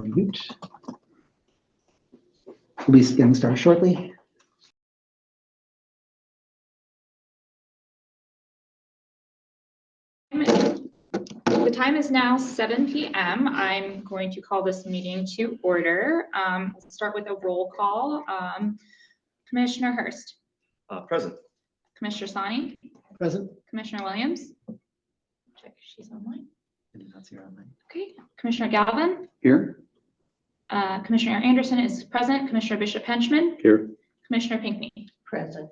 Mute. We'll be getting started shortly. The time is now 7 p.m. I'm going to call this meeting to order. Let's start with a roll call. Commissioner Hurst. Present. Commissioner Sani. Present. Commissioner Williams. Check if she's online. I did not see her online. Okay. Commissioner Galvin. Here. Commissioner Anderson is present. Commissioner Bishop Henchman. Here. Commissioner Pinckney. Present.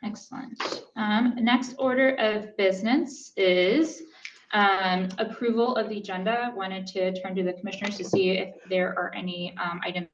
Excellent. Next order of business is approval of the agenda. Wanted to turn to the commissioners to see if there are any items.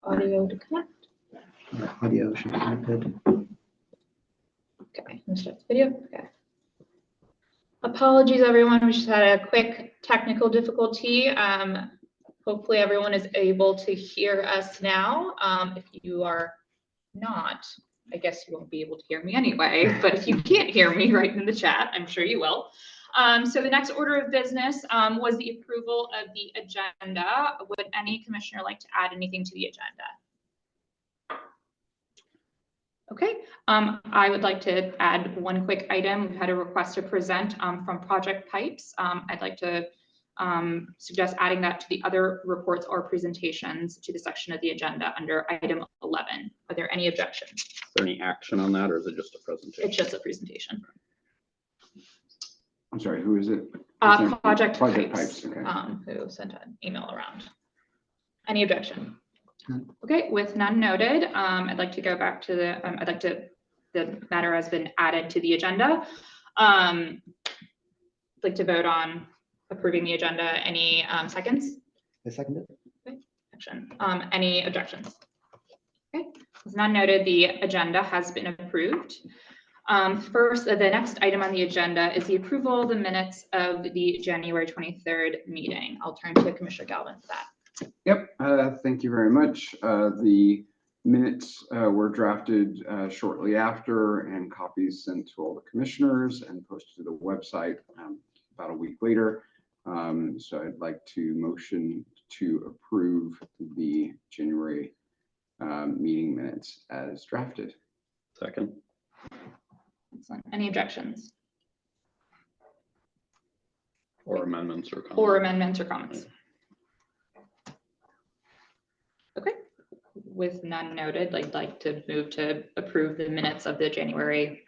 Audio to connect. Audio should be connected. Okay, let's start the video. Okay. Apologies, everyone. We just had a quick technical difficulty. Hopefully, everyone is able to hear us now. If you are not, I guess you won't be able to hear me anyway. But if you can't hear me, write in the chat. I'm sure you will. So the next order of business was the approval of the agenda. Would any commissioner like to add anything to the agenda? Okay, I would like to add one quick item. We've had a request to present from Project Pipes. I'd like to suggest adding that to the other reports or presentations to the section of the agenda under item 11. Are there any objections? Is there any action on that, or is it just a presentation? It's just a presentation. I'm sorry, who is it? Project Pipes. Okay. Who sent an email around. Any objection? Okay, with none noted, I'd like to go back to the matter has been added to the agenda. I'd like to vote on approving the agenda. Any seconds? I second it. Okay. Action. Any objections? Okay, with none noted, the agenda has been approved. First, the next item on the agenda is the approval of the minutes of the January 23rd meeting. I'll turn to Commissioner Galvin for that. Yep, thank you very much. The minutes were drafted shortly after, and copies sent to all the commissioners and posted to the website about a week later. So I'd like to motion to approve the January meeting minutes as drafted. Second. Excellent. Any objections? Or amendments or comments? Or amendments or comments? Okay, with none noted, I'd like to move to approve the minutes of the January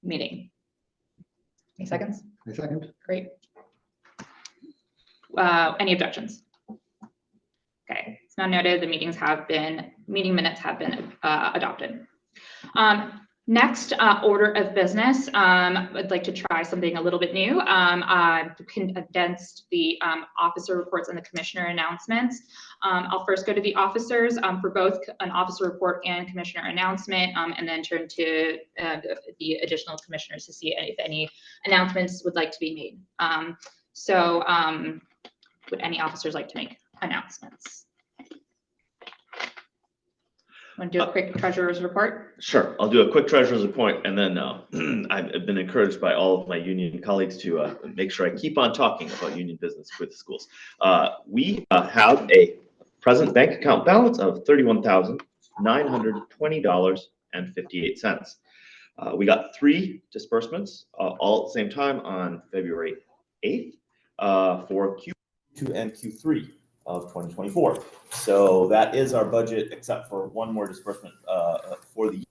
meeting. Any seconds? I second. Great. Any objections? Okay, it's not noted. The meeting minutes have been adopted. Next order of business, I'd like to try something a little bit new. Condensed the officer reports and the commissioner announcements. I'll first go to the officers for both an officer report and commissioner announcement, and then turn to the additional commissioners to see if any announcements would like to be made. Would any officers like to make announcements? Want to do a quick treasurer's report? Sure, I'll do a quick treasurer's report, and then I've been encouraged by all of my union colleagues to make sure I keep on talking about union business with the schools. We have a present bank account balance of $31,920.58. We got 3 disbursements all at the same time on February 8th for Q2 and Q3 of 2024. So that is our budget, except for one more disbursement for the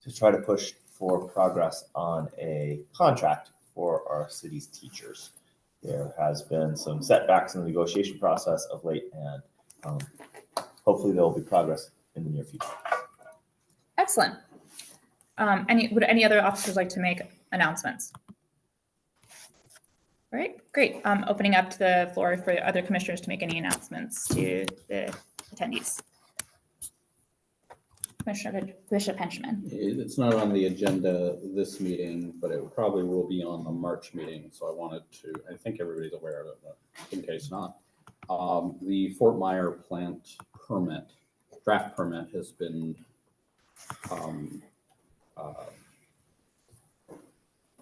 to try to push for progress on a contract for our city's teachers. There has been some setbacks in the negotiation process of late, and hopefully there will be progress in the near future. Excellent. Would any other officers like to make announcements? All right, great. Opening up to the floor for other commissioners to make any announcements to the attendees. Commissioner Bishop Henchman. It's not on the agenda this meeting, but it probably will be on the March meeting. So I wanted to, I think everybody's aware of it, but in case not. The Fort Myer plant permit, draft permit has been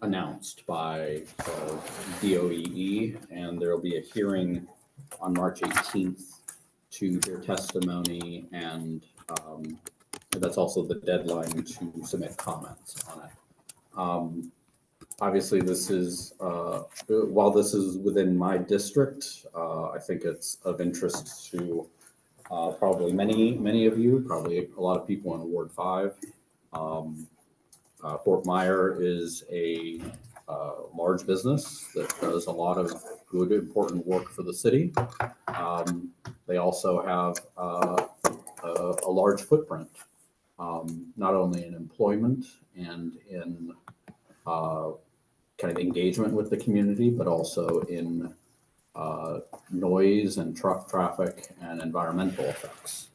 announced by DOEE, and there will be a hearing on March 18th to hear testimony, and that's also the deadline to submit comments on it. Obviously, this is, while this is within my district, I think it's of interest to probably many of you, probably a lot of people in Ward 5. Fort Myer is a large business that does a lot of good, important work for the city. They also have a large footprint, not only in employment and in kind of engagement with the community, but also in noise and truck traffic and environmental effects.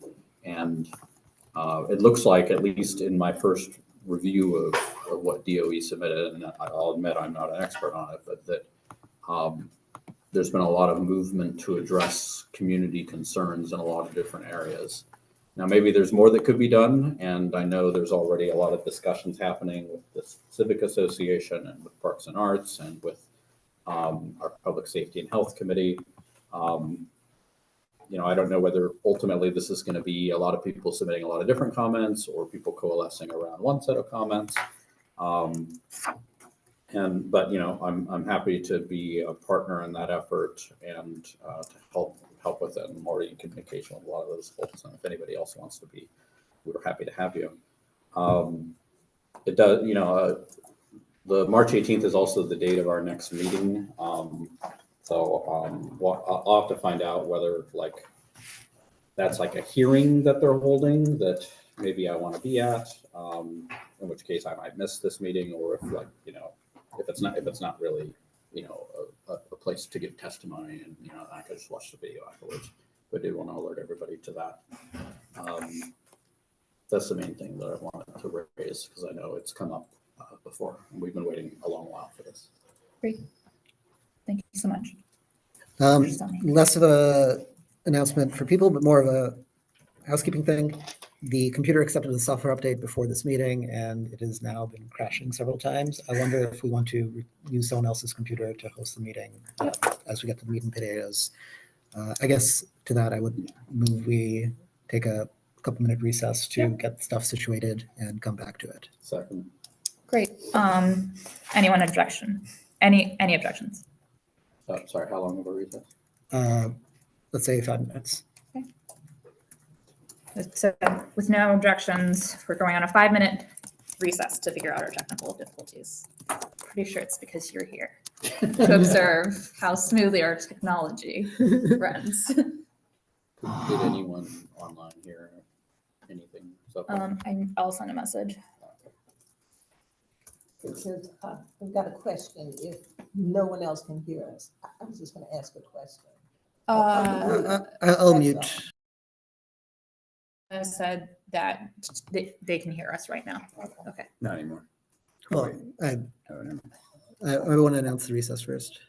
And it looks like, at least in my first review of what DOE submitted, and I'll admit I'm not an expert on it, but that there's been a lot of movement to address community concerns in a lot of different areas. Now, maybe there's more that could be done, and I know there's already a lot of discussions happening with the Civic Association and with Parks and Arts and with our Public Safety and Health Committee. You know, I don't know whether ultimately this is going to be a lot of people submitting a lot of different comments or people coalescing around one set of comments. But you know, I'm happy to be a partner in that effort and to help with it. And I'm already in communication with a lot of those folks. And if anybody else wants to be, we're happy to have you. It does, you know, the March 18th is also the date of our next meeting. I'll have to find out whether like that's like a hearing that they're holding that maybe I want to be at, in which case I might miss this meeting, or if like, you know, if it's not really, you know, a place to give testimony, and, you know, I could just watch the video afterwards. But I did want to alert everybody to that. That's the main thing that I wanted to raise, because I know it's come up before, and we've been waiting a long while for this. Great. Thank you so much. Less of a announcement for people, but more of a housekeeping thing. The computer accepted a software update before this meeting, and it has now been crashing several times. I wonder if we want to use someone else's computer to host the meeting as we get to the meat and potatoes. I guess to that, I would move we take a couple-minute recess to get stuff situated and come back to it. Second. Great. Anyone objection? Any objections? Sorry, how long have we recessed? Let's say 5 minutes. So with no objections, we're going on a 5-minute recess to figure out our technical difficulties. Pretty sure it's because you're here to observe how smoothly our technology runs. Did anyone online hear anything? So far? I'll send a message. It says, we've got a question. If no one else can hear us, I was just going to ask a question. I'll mute. I said that they can hear us right now. Okay. Not anymore. Well, I want to announce the recess first.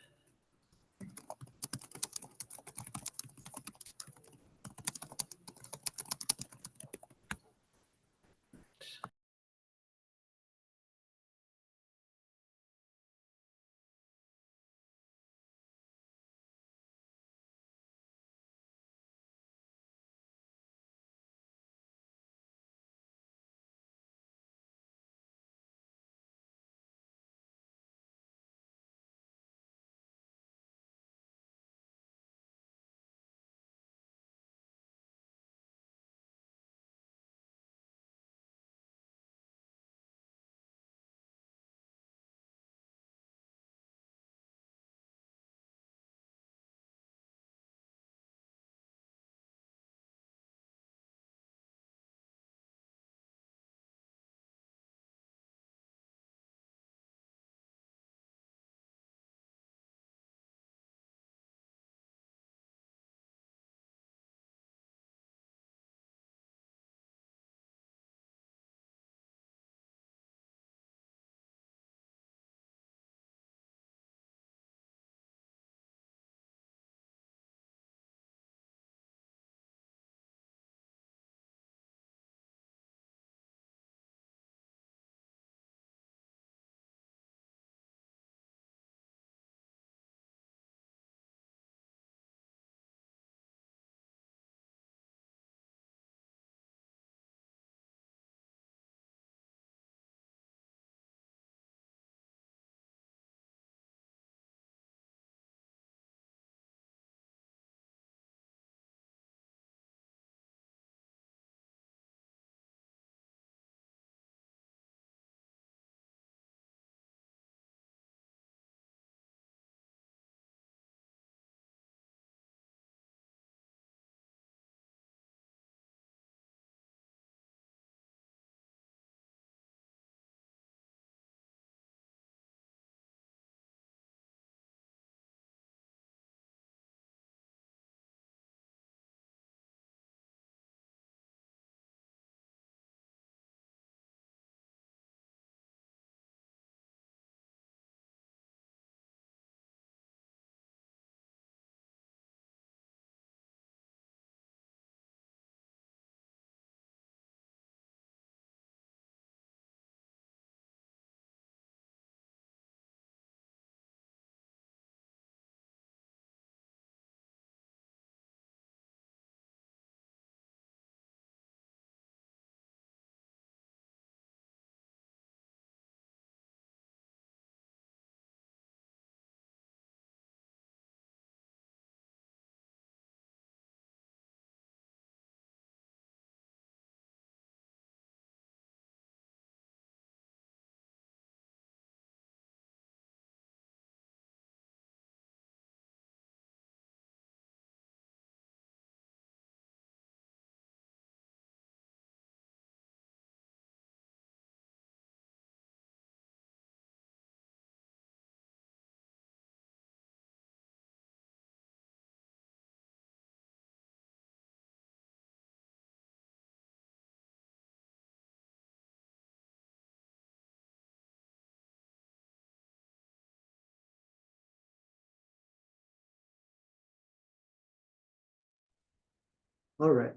All right.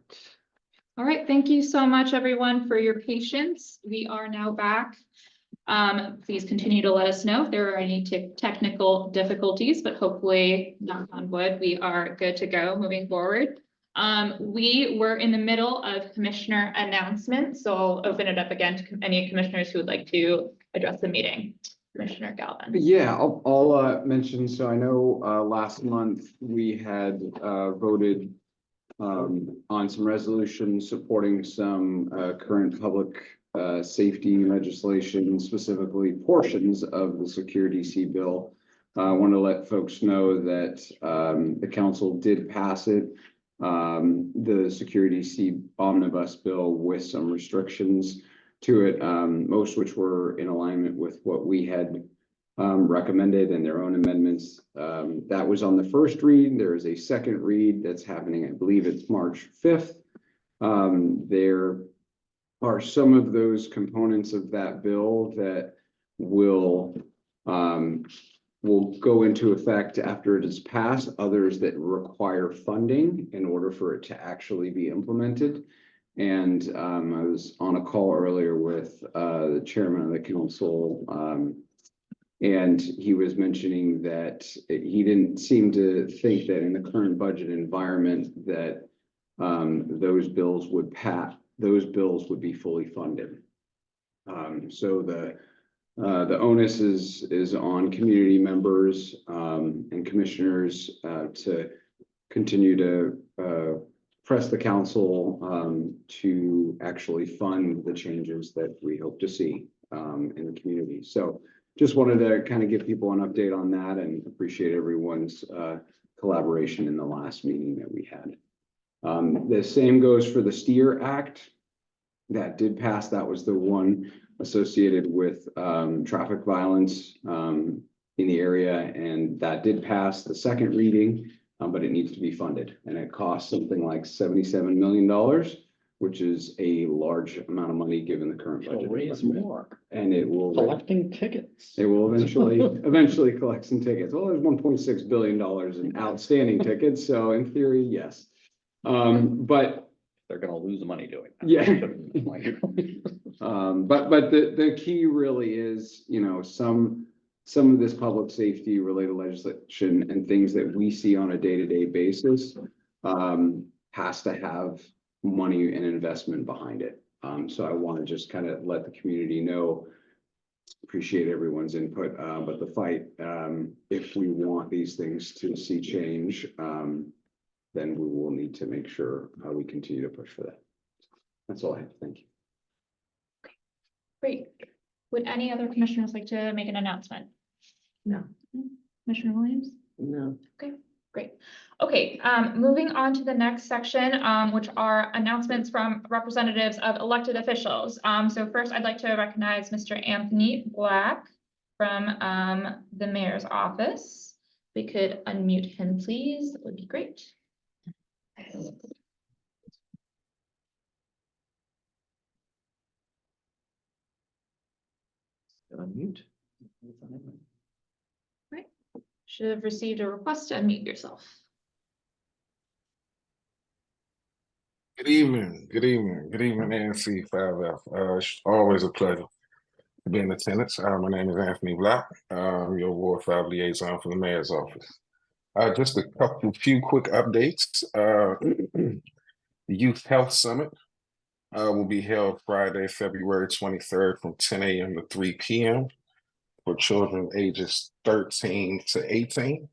All right, thank you so much, everyone, for your patience. We are now back. Please continue to let us know if there are any technical difficulties, but hopefully, knock on wood, we are good to go moving forward. We were in the middle of commissioner announcements, so I'll open it up again to any commissioners who would like to address the meeting. Commissioner Galvin. Yeah, I'll mention, so I know last month we had voted on some resolutions supporting some current public safety legislation, specifically portions of the Secure DC bill. I want to let folks know that the council did pass it, the Secure DC omnibus bill, with some restrictions to it, most which were in alignment with what we had recommended and their own amendments. That was on the first read. There is a second read that's happening, I believe it's March 5th. There are some of those components of that bill that will go into effect after it is passed, others that require funding in order for it to actually be implemented. And I was on a call earlier with the chairman of the council, and he was mentioning that he didn't seem to think that in the current budget environment that those bills would be fully funded. So the onus is on community members and commissioners to continue to press the council to actually fund the changes that we hope to see in the community. So just wanted to kind of give people an update on that and appreciate everyone's collaboration in the last meeting that we had. The same goes for the STEER Act. That did pass. That was the one associated with traffic violence in the area, and that did pass the second reading, but it needs to be funded, and it costs something like $77 million, which is a large amount of money given the current budget. Raise more. And it will Collecting tickets. It will eventually collect some tickets. Well, there's $1.6 billion in outstanding tickets, so in theory, yes. But They're gonna lose money doing that. yeah. But the key really is, you know, some of this public safety related legislation and things that we see on a day-to-day basis has to have money and investment behind it. So I want to just kind of let the community know, appreciate everyone's input, but the fight, if we want these things to see change, then we will need to make sure we continue to push for that. That's all I have. Thank you. Great. Would any other commissioners like to make an announcement? No. Commissioner Williams? No. Great. Okay, moving on to the next section, which are announcements from representatives of elected officials. So first I'd like to recognize Mr. Anthony Black from the mayor's office. We could unmute him, please. That would be great. Unmute. Right. Should have received a request to unmute yourself. Good evening, ANC 5F. It's always a pleasure to be in attendance. My name is Anthony Black, your Ward 5 liaison for the mayor's office. Just a few quick updates. The Youth Health Summit will be held Friday, February 23rd from 10 a.m. to 3 p.m. for children ages 13 to 18.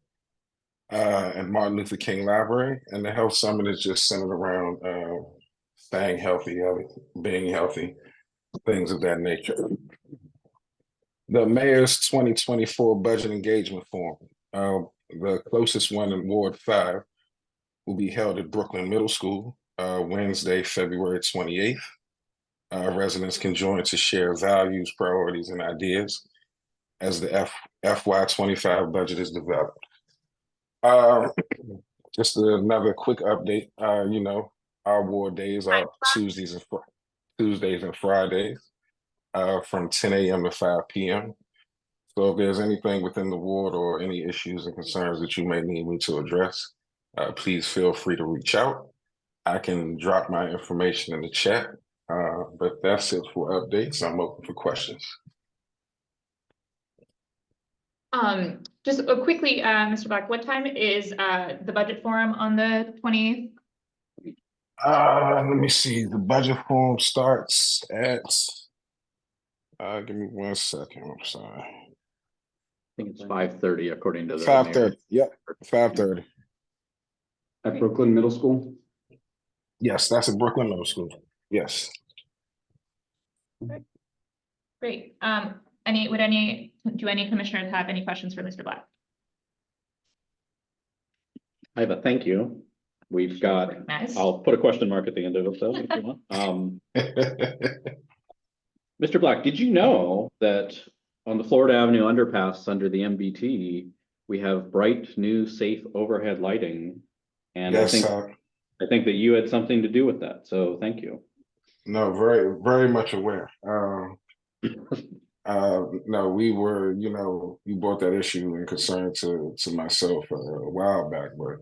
And Martin Luther King Library, and the Health Summit is just centered around staying healthy, being healthy, things of that nature. The Mayor's 2024 Budget Engagement Forum, the closest one in Ward 5, will be held at Brooklyn Middle School, Wednesday, February 28th. Residents can join to share values, priorities, and ideas as the FY25 budget is developed. Just another quick update. You know, our ward days are Tuesdays and Fridays from 10 a.m. to 5 p.m. So if there's anything within the ward or any issues and concerns that you may need me to address, please feel free to reach out. I can drop my information in the chat. But that's it for updates. I'm open for questions. Just quickly, Mr. Black, what time is the budget forum on the 20th? Let me see. The budget forum starts at. Give me 1 second. I'm sorry. I think it's 5:30 according to the. 5:30. Yep. 5:30. At Brooklyn Middle School? Yes, that's at Brooklyn Middle School. Yes. Great. Do any commissioners have any questions for Mr. Black? I have a thank you. We've got, Nice. I'll put a question mark at the end of it though, if you want. Mr. Black, did you know that on the Florida Avenue underpass under the MBT, we have bright, new, safe overhead lighting? And Yes, I think that you had something to do with that, so thank you. No, very, very much aware. No, we were, you brought that issue and concern to myself a while back, but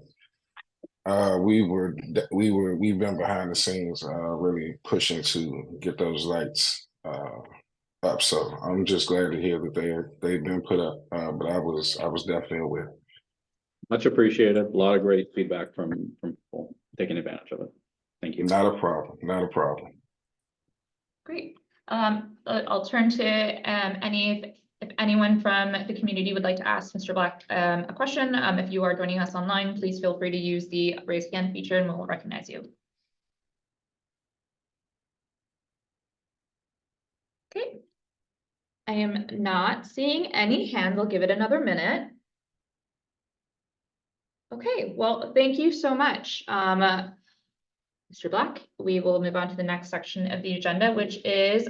we've been behind the scenes, really pushing to get those lights up. So I'm just glad to hear that they've been put up. But I was definitely aware. Much appreciated. A lot of great feedback from people taking advantage of it. Thank you. Not a problem. Not a problem. Great. I'll turn to if anyone from the community would like to ask Mr. Black a question. If you are joining us online, please feel free to use the raise hand feature and we'll recognize you. Okay. I am not seeing any hands. I'll give it another minute. Okay, well, thank you so much, Mr. Black. We will move on to the next section of the agenda, which is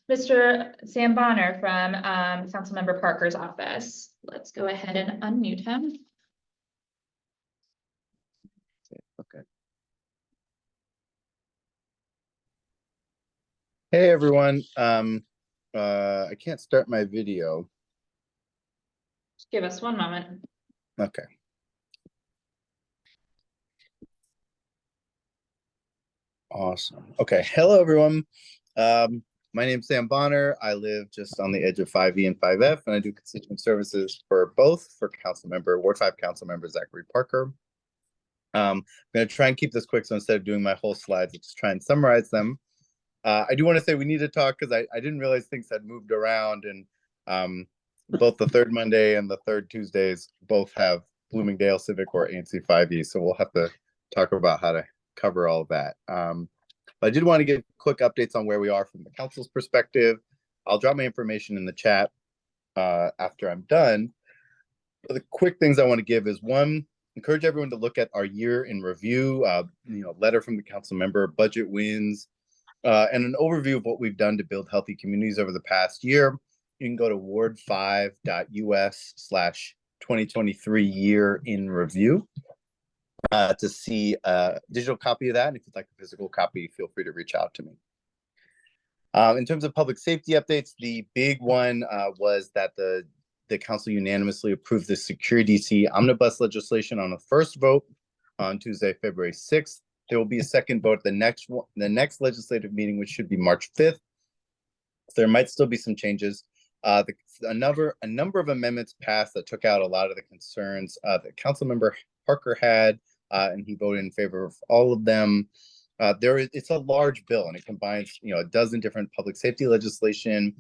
Mr. Sam Bonner from Councilmember Parker's office. Let's go ahead and unmute him. Okay. Hey, everyone. I can't start my video. Just give us one moment. Okay. Awesome. Okay. Hello, everyone. My name's Sam Bonner. I live just on the edge of 5E and 5F, and I do constituent services for Ward 5 Councilmember Zachary Parker. I'm going to try and keep this quick, so instead of doing my whole slides, I'll just try and summarize them. I do want to say we need to talk because I didn't realize things had moved around, and both the third Monday and the third Tuesdays both have Bloomingdale Civic or ANC 5E, so we'll have to talk about how to cover all of that. But I did want to give quick updates on where we are from the council's perspective. I'll drop my information in the chat after I'm done. But the quick things I want to give is, one, encourage everyone to look at our year in review, letter from the council member, budget wins, and an overview of what we've done to build healthy communities over the past year. You can go to ward5.us/2023 year in review to see a digital copy of that. And if you'd like a physical copy, feel free to reach out to me. In terms of public safety updates, the big one was that the council unanimously approved the Secure DC omnibus legislation on the first vote on Tuesday, February 6th. There will be a second vote at the next legislative meeting, which should be March 5th. So there might still be some changes. A number of amendments passed that took out a lot of the concerns that Councilmember Parker had, and he voted in favor of all of them. It's a large bill, and it combines a dozen different public safety legislation,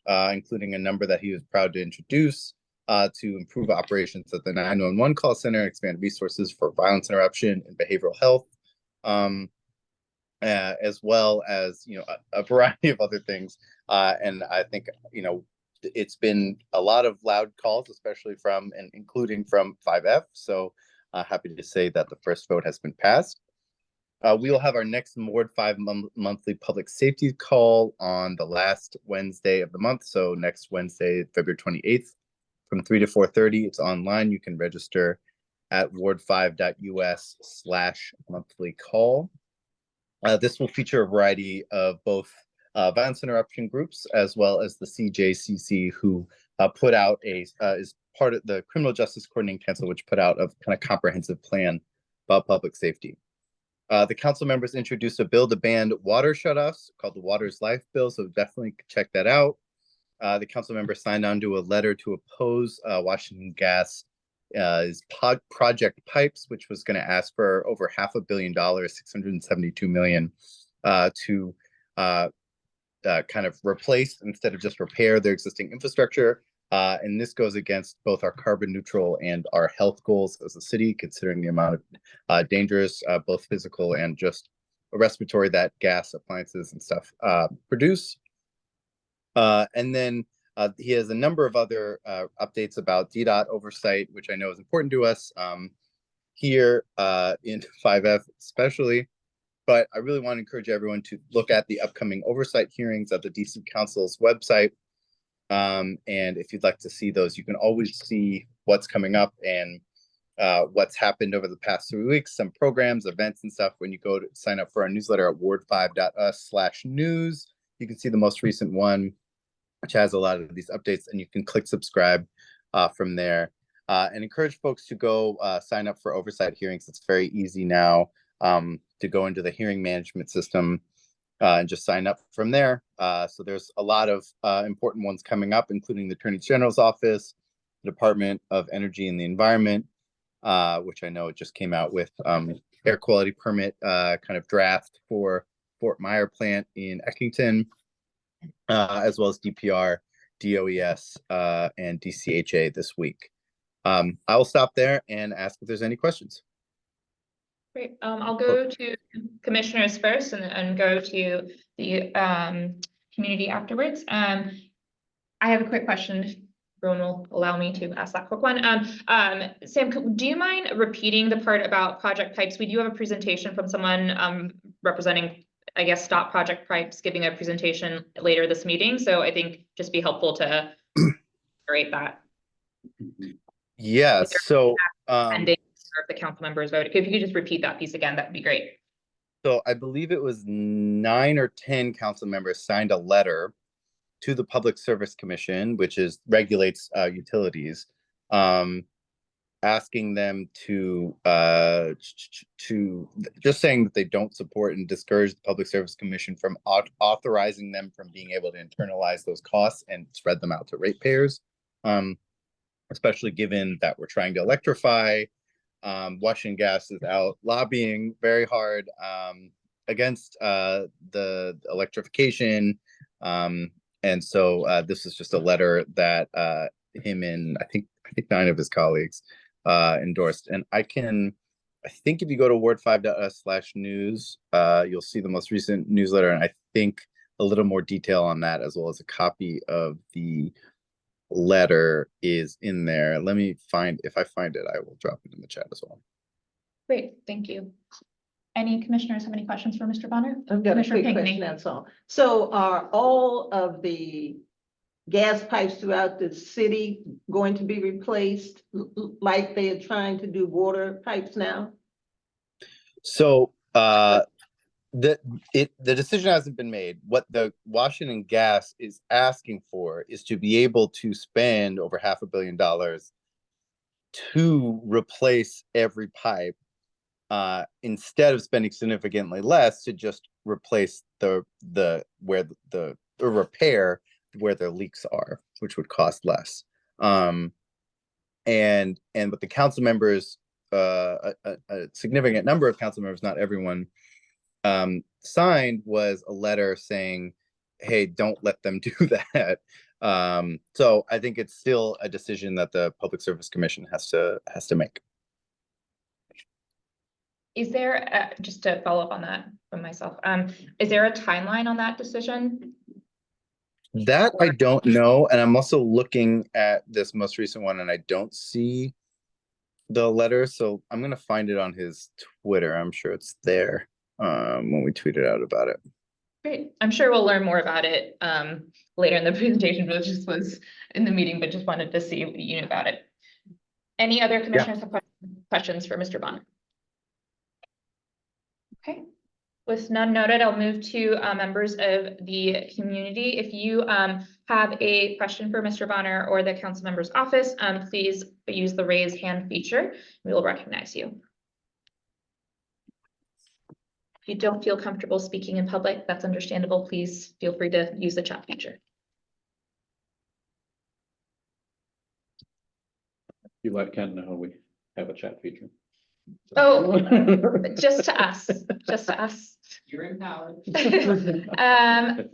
including a number that he was proud to introduce to improve operations at the 911 call center, expand resources for violence interruption and behavioral health, as well as a variety of other things. And I think it's been a lot of loud calls, especially from and including from 5F. So happy to say that the first vote has been passed. We will have our next Ward 5 monthly public safety call on the last Wednesday of the month. So next Wednesday, February 28th, from 3 to 4:30. It's online. You can register at ward5.us/monthly call. This will feature a variety of both violence interruption groups as well as the CJCC, who put out is part of the Criminal Justice Coordinating Council, which put out a kind of comprehensive plan about public safety. The council members introduced a bill to ban water shutoffs called the Water's Life Bill, so definitely check that out. The council members signed on to a letter to oppose Washington Gas project pipes, which was going to ask for over $500 million, $672 million, to kind of replace instead of just repair their existing infrastructure. And this goes against both our carbon neutral and our health goals as a city, considering the amount of dangerous, both physical and just respiratory, that gas appliances and stuff produce. And then he has a number of other updates about DDOT oversight, which I know is important to us here in 5F especially. But I really want to encourage everyone to look at the upcoming oversight hearings at the DC Council's website. And if you'd like to see those, you can always see what's coming up and what's happened over the past 3 weeks, some programs, events, and stuff. When you go to sign up for our newsletter at ward5.us/news, you can see the most recent one, which has a lot of these updates, and you can click subscribe from there. And encourage folks to go sign up for oversight hearings. It's very easy now to go into the hearing management system and just sign up from there. So there's a lot of important ones coming up, including the Attorney General's Office, the Department of Energy and the Environment, which I know it just came out with air quality permit kind of draft for Fort Myer plant in Eckington, as well as DPR, DOES, and DCHA this week. I will stop there and ask if there's any questions. Great. I'll go to commissioners first and go to the community afterwards. I have a quick question, if everyone will allow me to ask that quick one. Sam, do you mind repeating the part about project pipes? We do have a presentation from someone representing, I guess, Stop Project Pipes, giving a presentation later this meeting. So I think just be helpful to narrate that. Yeah, so if the council members voted. If you could just repeat that piece again, that would be great. So I believe it was 9 or 10 council members signed a letter to the Public Service Commission, which regulates utilities, asking them to just saying that they don't support and discourage the Public Service Commission from authorizing them from being able to internalize those costs and spread them out to ratepayers, especially given that we're trying to electrify. Washington Gas is out lobbying very hard against the electrification. And so this is just a letter that him and I think 9 of his colleagues endorsed. And I think if you go to ward5.us/news, you'll see the most recent newsletter. And I think a little more detail on that, as well as a copy of the letter is in there. Let me find, if I find it, I will drop it in the chat as well. Great, thank you. Any commissioners have any questions for Mr. Bonner? I've got a quick question, that's all. So are all of the gas pipes throughout the city going to be replaced like they are trying to do water pipes now? So the decision hasn't been made. What the Washington Gas is asking for is to be able to spend over $500 million to replace every pipe, instead of spending significantly less to just replace the repair where their leaks are, which would cost less. And what the council members, a significant number of council members, not everyone, signed was a letter saying, hey, don't let them do that. So I think it's still a decision that the Public Service Commission has to make. Is there, just to follow up on that from myself, is there a timeline on that decision? That I don't know. And I'm also looking at this most recent one and I don't see the letter. So I'm going to find it on his Twitter. I'm sure it's there when we tweeted out about it. Great. I'm sure we'll learn more about it later in the presentation, but it just was in the meeting, but just wanted to see what you knew about it. Any other commissioners have questions for Mr. Bonner? Okay. With none noted, I'll move to members of the community. If you have a question for Mr. Bonner or the council member's office, please use the raise hand feature. We will recognize you. If you don't feel comfortable speaking in public, that's understandable. Please feel free to use the chat feature. You let Ken know we have a chat feature. Oh, just to us, just to us. You're empowered.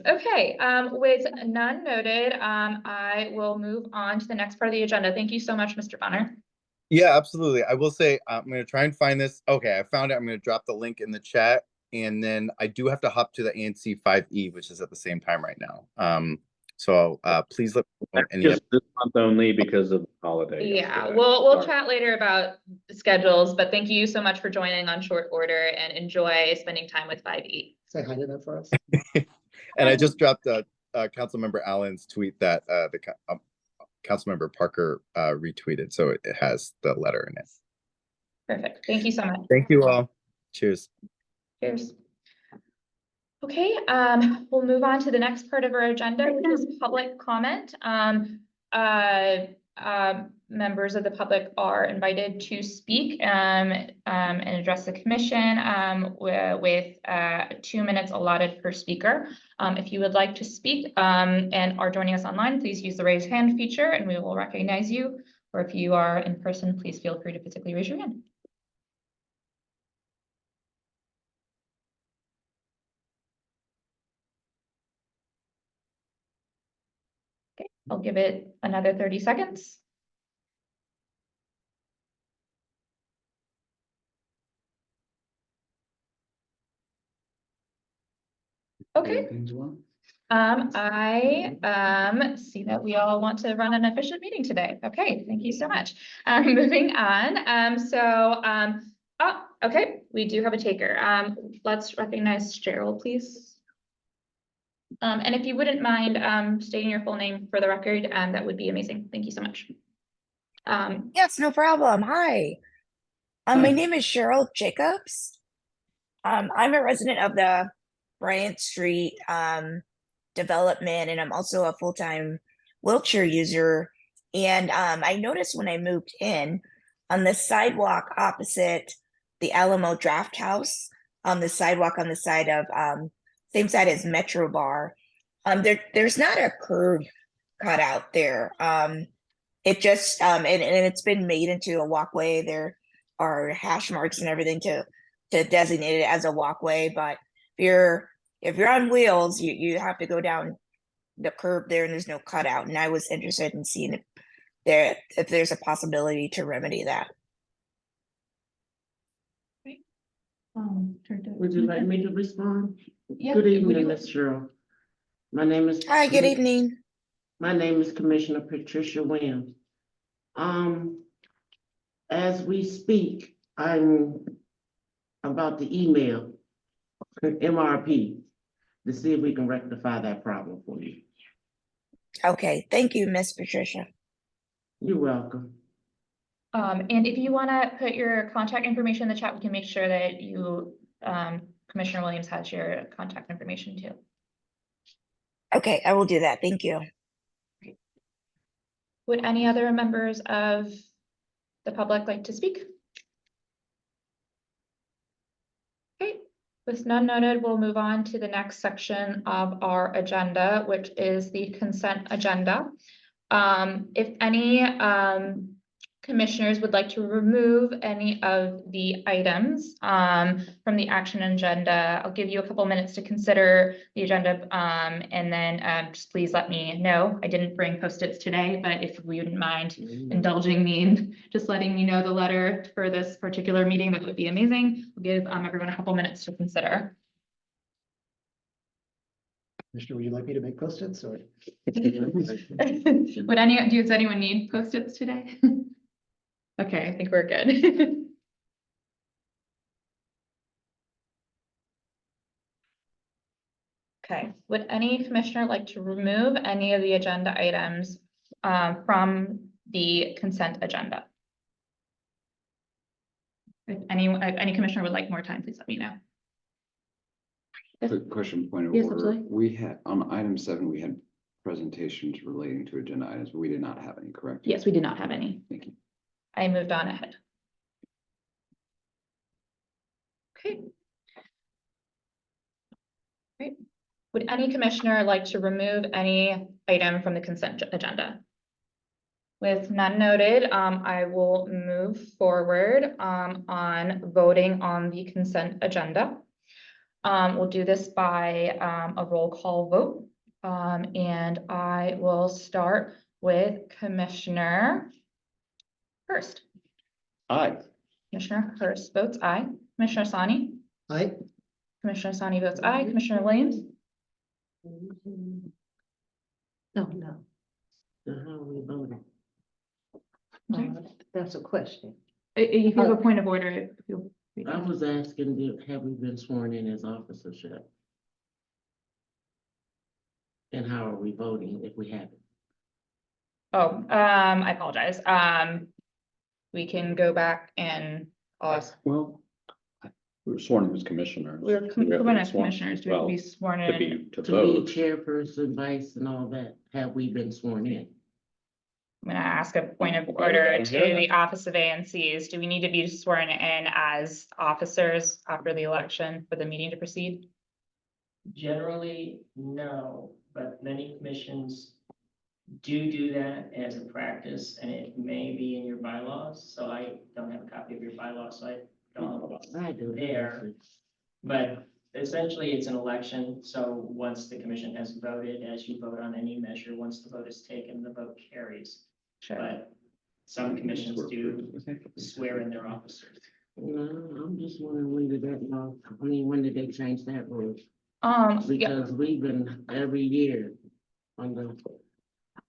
Okay, with none noted, I will move on to the next part of the agenda. Thank you so much, Mr. Bonner. Yeah, absolutely. I will say, I'm going to try and find this. Okay, I found it. I'm going to drop the link in the chat. And then I do have to hop to the ANC 5E, which is at the same time right now. So please let me know any Just this month only because of the holiday. Yeah, yesterday. we'll Sorry. chat later about the schedules, but thank you so much for joining on short order and enjoy spending time with 5E. Say hi to them for us. And I just dropped Councilmember Allen's tweet that Councilmember Parker retweeted. So it has the letter in it. Perfect. Thank you so much. Thank you all. Cheers. Cheers. Okay, we'll move on to the next part of our agenda, which is public comment. Members of the public are invited to speak and address the commission with 2 minutes allotted per speaker. If you would like to speak and are joining us online, please use the raise hand feature and we will recognize you. Or if you are in person, please feel free to physically raise your hand. Okay, I'll give it another 30 seconds. Okay. I see that we all want to run an efficient meeting today. Okay, thank you so much. Moving on. Oh, okay, we do have a taker. Let's recognize Cheryl, please. And if you wouldn't mind stating your full name for the record, that would be amazing. Thank you so much. Yes, no problem. Hi. My name is Cheryl Jacobs. I'm a resident of the Bryant Street development, and I'm also a full-time wheelchair user. And I noticed when I moved in on the sidewalk opposite the Alamo Draft House, on the sidewalk on the side of same side as Metro Bar, there's not a curb cut out there. It just and it's been made into a walkway. There are hash marks and everything to designate it as a walkway, but if you're on wheels, you have to go down the curb there and there's no cutout. And I was interested in seeing if there's a possibility to remedy that. Would you like me to respond? Yeah, Good evening, Ms. Cheryl. My name is. Hi, good evening. My name is Commissioner Patricia Williams. As we speak, I'm about to email MRP to see if we can rectify that problem for you. Okay, thank you, Miss Patricia. You're welcome. And if you want to put your contact information in the chat, we can make sure that you, Commissioner Williams has your contact information too. Okay, I will do that. Thank you. Would any other members of the public like to speak? Okay, with none noted, we'll move on to the next section of our agenda, which is the consent agenda. If any commissioners would like to remove any of the items from the action agenda, I'll give you a couple minutes to consider the agenda and then just please let me know. I didn't bring Post-its today, but if you wouldn't mind indulging me and just letting me know the letter for this particular meeting, that would be amazing. We'll give everyone a couple minutes to consider. Commissioner, would you like me to make Post-its or? Does anyone need Post-its today? Okay, I think we're good. Okay, would any commissioner like to remove any of the agenda items from the consent agenda? If any commissioner would like more time, please let me know. Quick question, point of Yes, order. absolutely. We had, on item 7, we had presentations relating to agenda items, but we did not have any, correct? Yes, we did not have any. Thank you. I moved on ahead. Okay. Would any commissioner like to remove any item from the consent agenda? With none noted, I will move forward on voting on the consent agenda. We'll do this by a roll call vote. And I will start with Commissioner Hurst. Aye. Commissioner Hurst votes aye. Commissioner Sani? Aye. Commissioner Sani votes aye. Commissioner Williams? No. So how are we voting? That's a question. If you have a point of order, if you. I was asking, have we been sworn in as officers yet? And how are we voting if we haven't? Oh, I apologize. We can go back and ask. Well, we were sworn in as commissioners. We're We have to sworn be as commissioners to well, be sworn To in. be, to To be vote. chairperson, vice and all that, have we been sworn in? I'm gonna ask a point of Okay, order down to here. the Office of ANCs. Do we need to be sworn in as officers after the election for the meeting to proceed? Generally, no, but many commissions do that as a practice, and it may be in your bylaws, so I don't have a copy of your bylaws, so I don't know about I do. there. But essentially, it's an election, so once the commission has voted, as you vote on any measure, once the vote is taken, the vote carries. Sure. But some commissions do swear in their officers. No, I'm just wondering when did that law, when did they change that rule? Yeah, Because we've been every year under,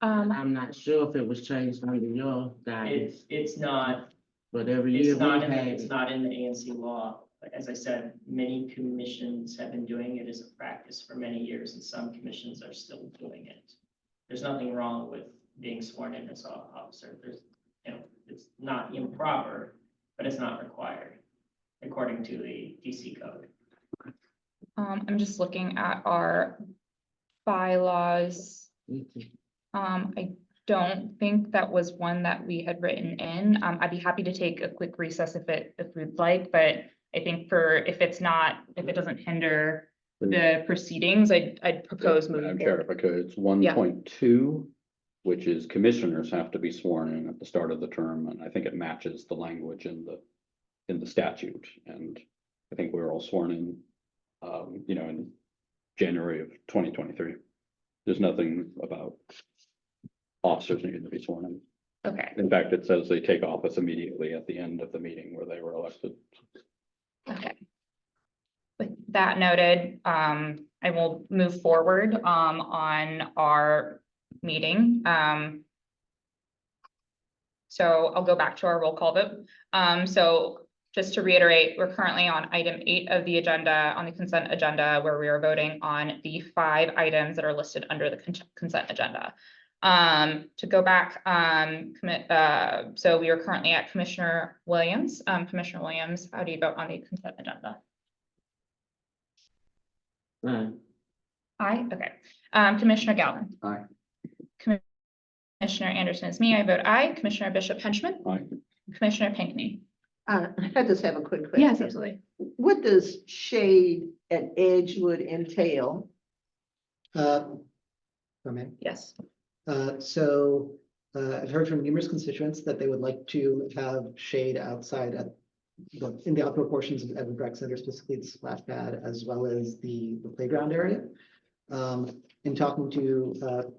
I'm not sure if it was changed under your guidance, It's not, but every year it's not we've had it's it. not in the ANC law. But as I said, many commissions have been doing it as a practice for many years, and some commissions are still doing it. There's nothing wrong with being sworn in as an officer. It's not improper, but it's not required according to the DC code. I'm just looking at our bylaws. I don't think that was one that we had written in. I'd be happy to take a quick recess if we'd like, but I think if it doesn't hinder the proceedings, I'd propose moving Madam Chair, forward. if I could, it's 1.2, which is commissioners have to be sworn in at the start of the term, and I think it matches the language in the statute. And I think we were all sworn in, in January of 2023. There's nothing about officers needing to be sworn in. Okay, In fact, it says they take office immediately at the end of the meeting where they were elected. okay. With that noted, I will move forward on our meeting. So I'll go back to our roll call vote. So just to reiterate, we're currently on item 8 of the agenda, on the consent agenda, where we are voting on the 5 items that are listed under the consent agenda. To go back, so we are currently at Commissioner Williams. Commissioner Williams, how do you vote on the consent agenda? Aye, okay. Commissioner Galvin? Aye. Commissioner Anderson is me, I vote aye. Commissioner Bishop Henchman? Aye. Commissioner Pinckney? I just have a quick question. Yes, absolutely. What does shade at Edgewood entail? Yes. I've heard from numerous constituents that they would like to have shade outside in the outdoor portions of Edward Rec Center, specifically the splash pad, as well as the playground area. In talking to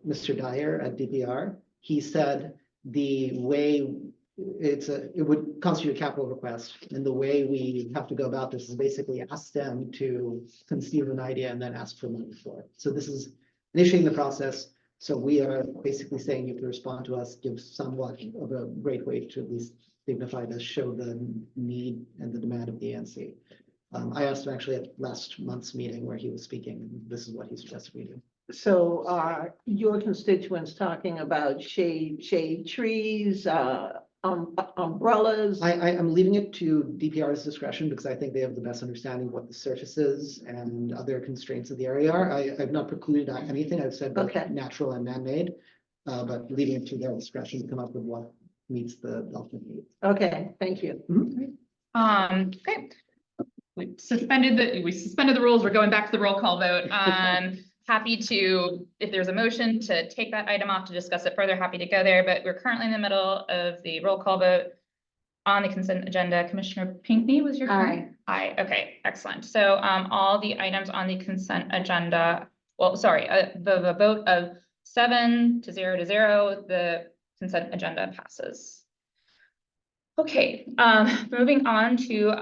Mr. Dyer at DPR, he said the way it would constitute a capital request, and the way we have to go about this is basically ask them to conceive an idea and then ask for money for it. So this is initiating the process. So we are basically saying you have to respond to us, give somewhat of a great way to at least dignify this, show the need and the demand of the ANC. I asked him actually at last month's meeting where he was speaking, and this is what he suggested we do. So are your constituents talking about shade trees, umbrellas? I'm leaving it to DPR's discretion because I think they have the best understanding of what the surfaces and other constraints of the area are. I've not precluded anything. I've said both natural and man-made, but leaving it to their discretion to come up with what meets the ultimate need. Okay, thank you. Okay. we suspended the rules. We're going back to the roll call vote. Happy to, if there's a motion to take that item off to discuss it further, happy to go there, but we're currently in the middle of the roll call vote on the consent agenda. Commissioner Pinckney was your turn? Aye. Okay, excellent. So all the items on the consent agenda, well, sorry, the vote of 7 to 0 to 0, the consent agenda passes. Okay, moving on to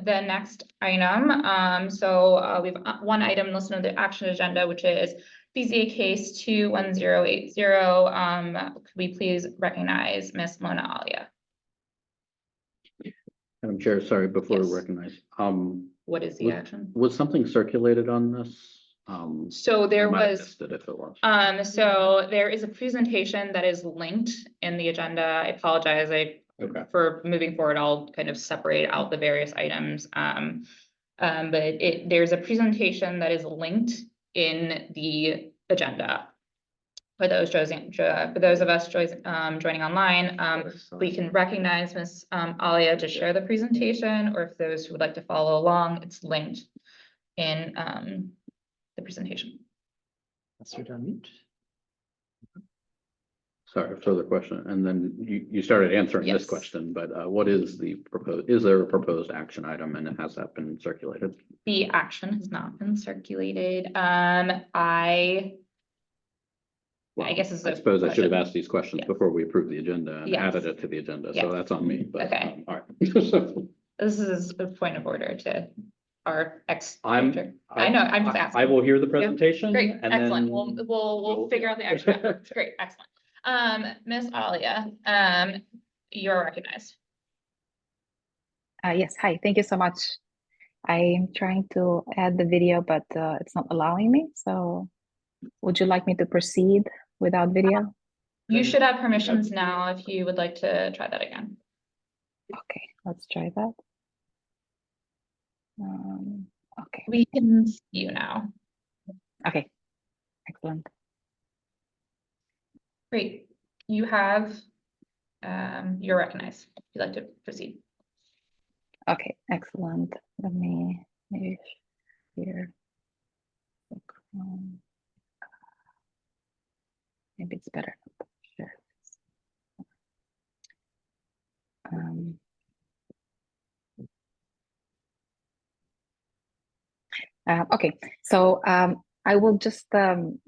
the next item. So we have one item listed on the action agenda, which is BZA case 21080. Could we please recognize Ms. Mona Alia? Madam Chair, sorry, before we Yes. recognize, What is the action? was something circulated on this? So there I might have was, missed it if it was. so there is a presentation that is linked in the agenda. I apologize. Okay. For moving forward, I'll kind of separate out the various items. But there's a presentation that is linked in the agenda. For those of us joining online, we can recognize Ms. Alia to share the presentation, or if those who would like to follow along, it's linked in the presentation. Sorry, further question. And then you started answering this Yes. question, but what is the proposed, is there a proposed action item and has that been circulated? The action has not been circulated. I guess it's I a suppose I should have question. asked these questions Yeah. before we approved the agenda and Yes. added it to the agenda. Yes. So that's on me, but Okay. all right. This is a point of order to our I know, I'm just asking. I will hear the presentation. Great, and excellent. then We'll figure out the action afterwards. Great, excellent. Ms. Alia, you're recognized. Yes, hi, thank you so much. I'm trying to add the video, but it's not allowing me. So would you like me to proceed without video? You should have permissions now if you would like to try that again. Okay, let's try that. Okay. We can see you now. Okay, excellent. Great. You have, you're recognized. If you'd like to proceed. Okay, excellent. Let me here. Maybe it's better. Sure. Okay, so I will just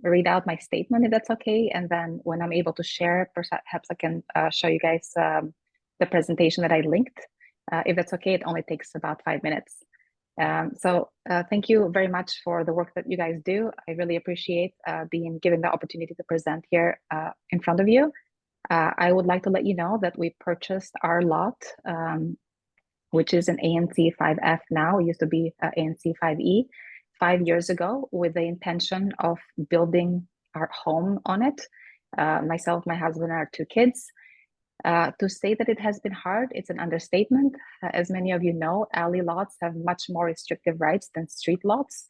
read out my statement if that's okay, and then when I'm able to share, perhaps I can show you guys the presentation that I linked. If that's okay, it only takes about 5 minutes. So thank you very much for the work that you guys do. I really appreciate being given the opportunity to present here in front of you. I would like to let you know that we purchased our lot, which is an ANC 5F now. It used to be ANC 5E 5 years ago, with the intention of building our home on it. Myself, my husband, and our 2 kids. To say that it has been hard, it's an understatement. As many of you know, alley lots have much more restrictive rights than street lots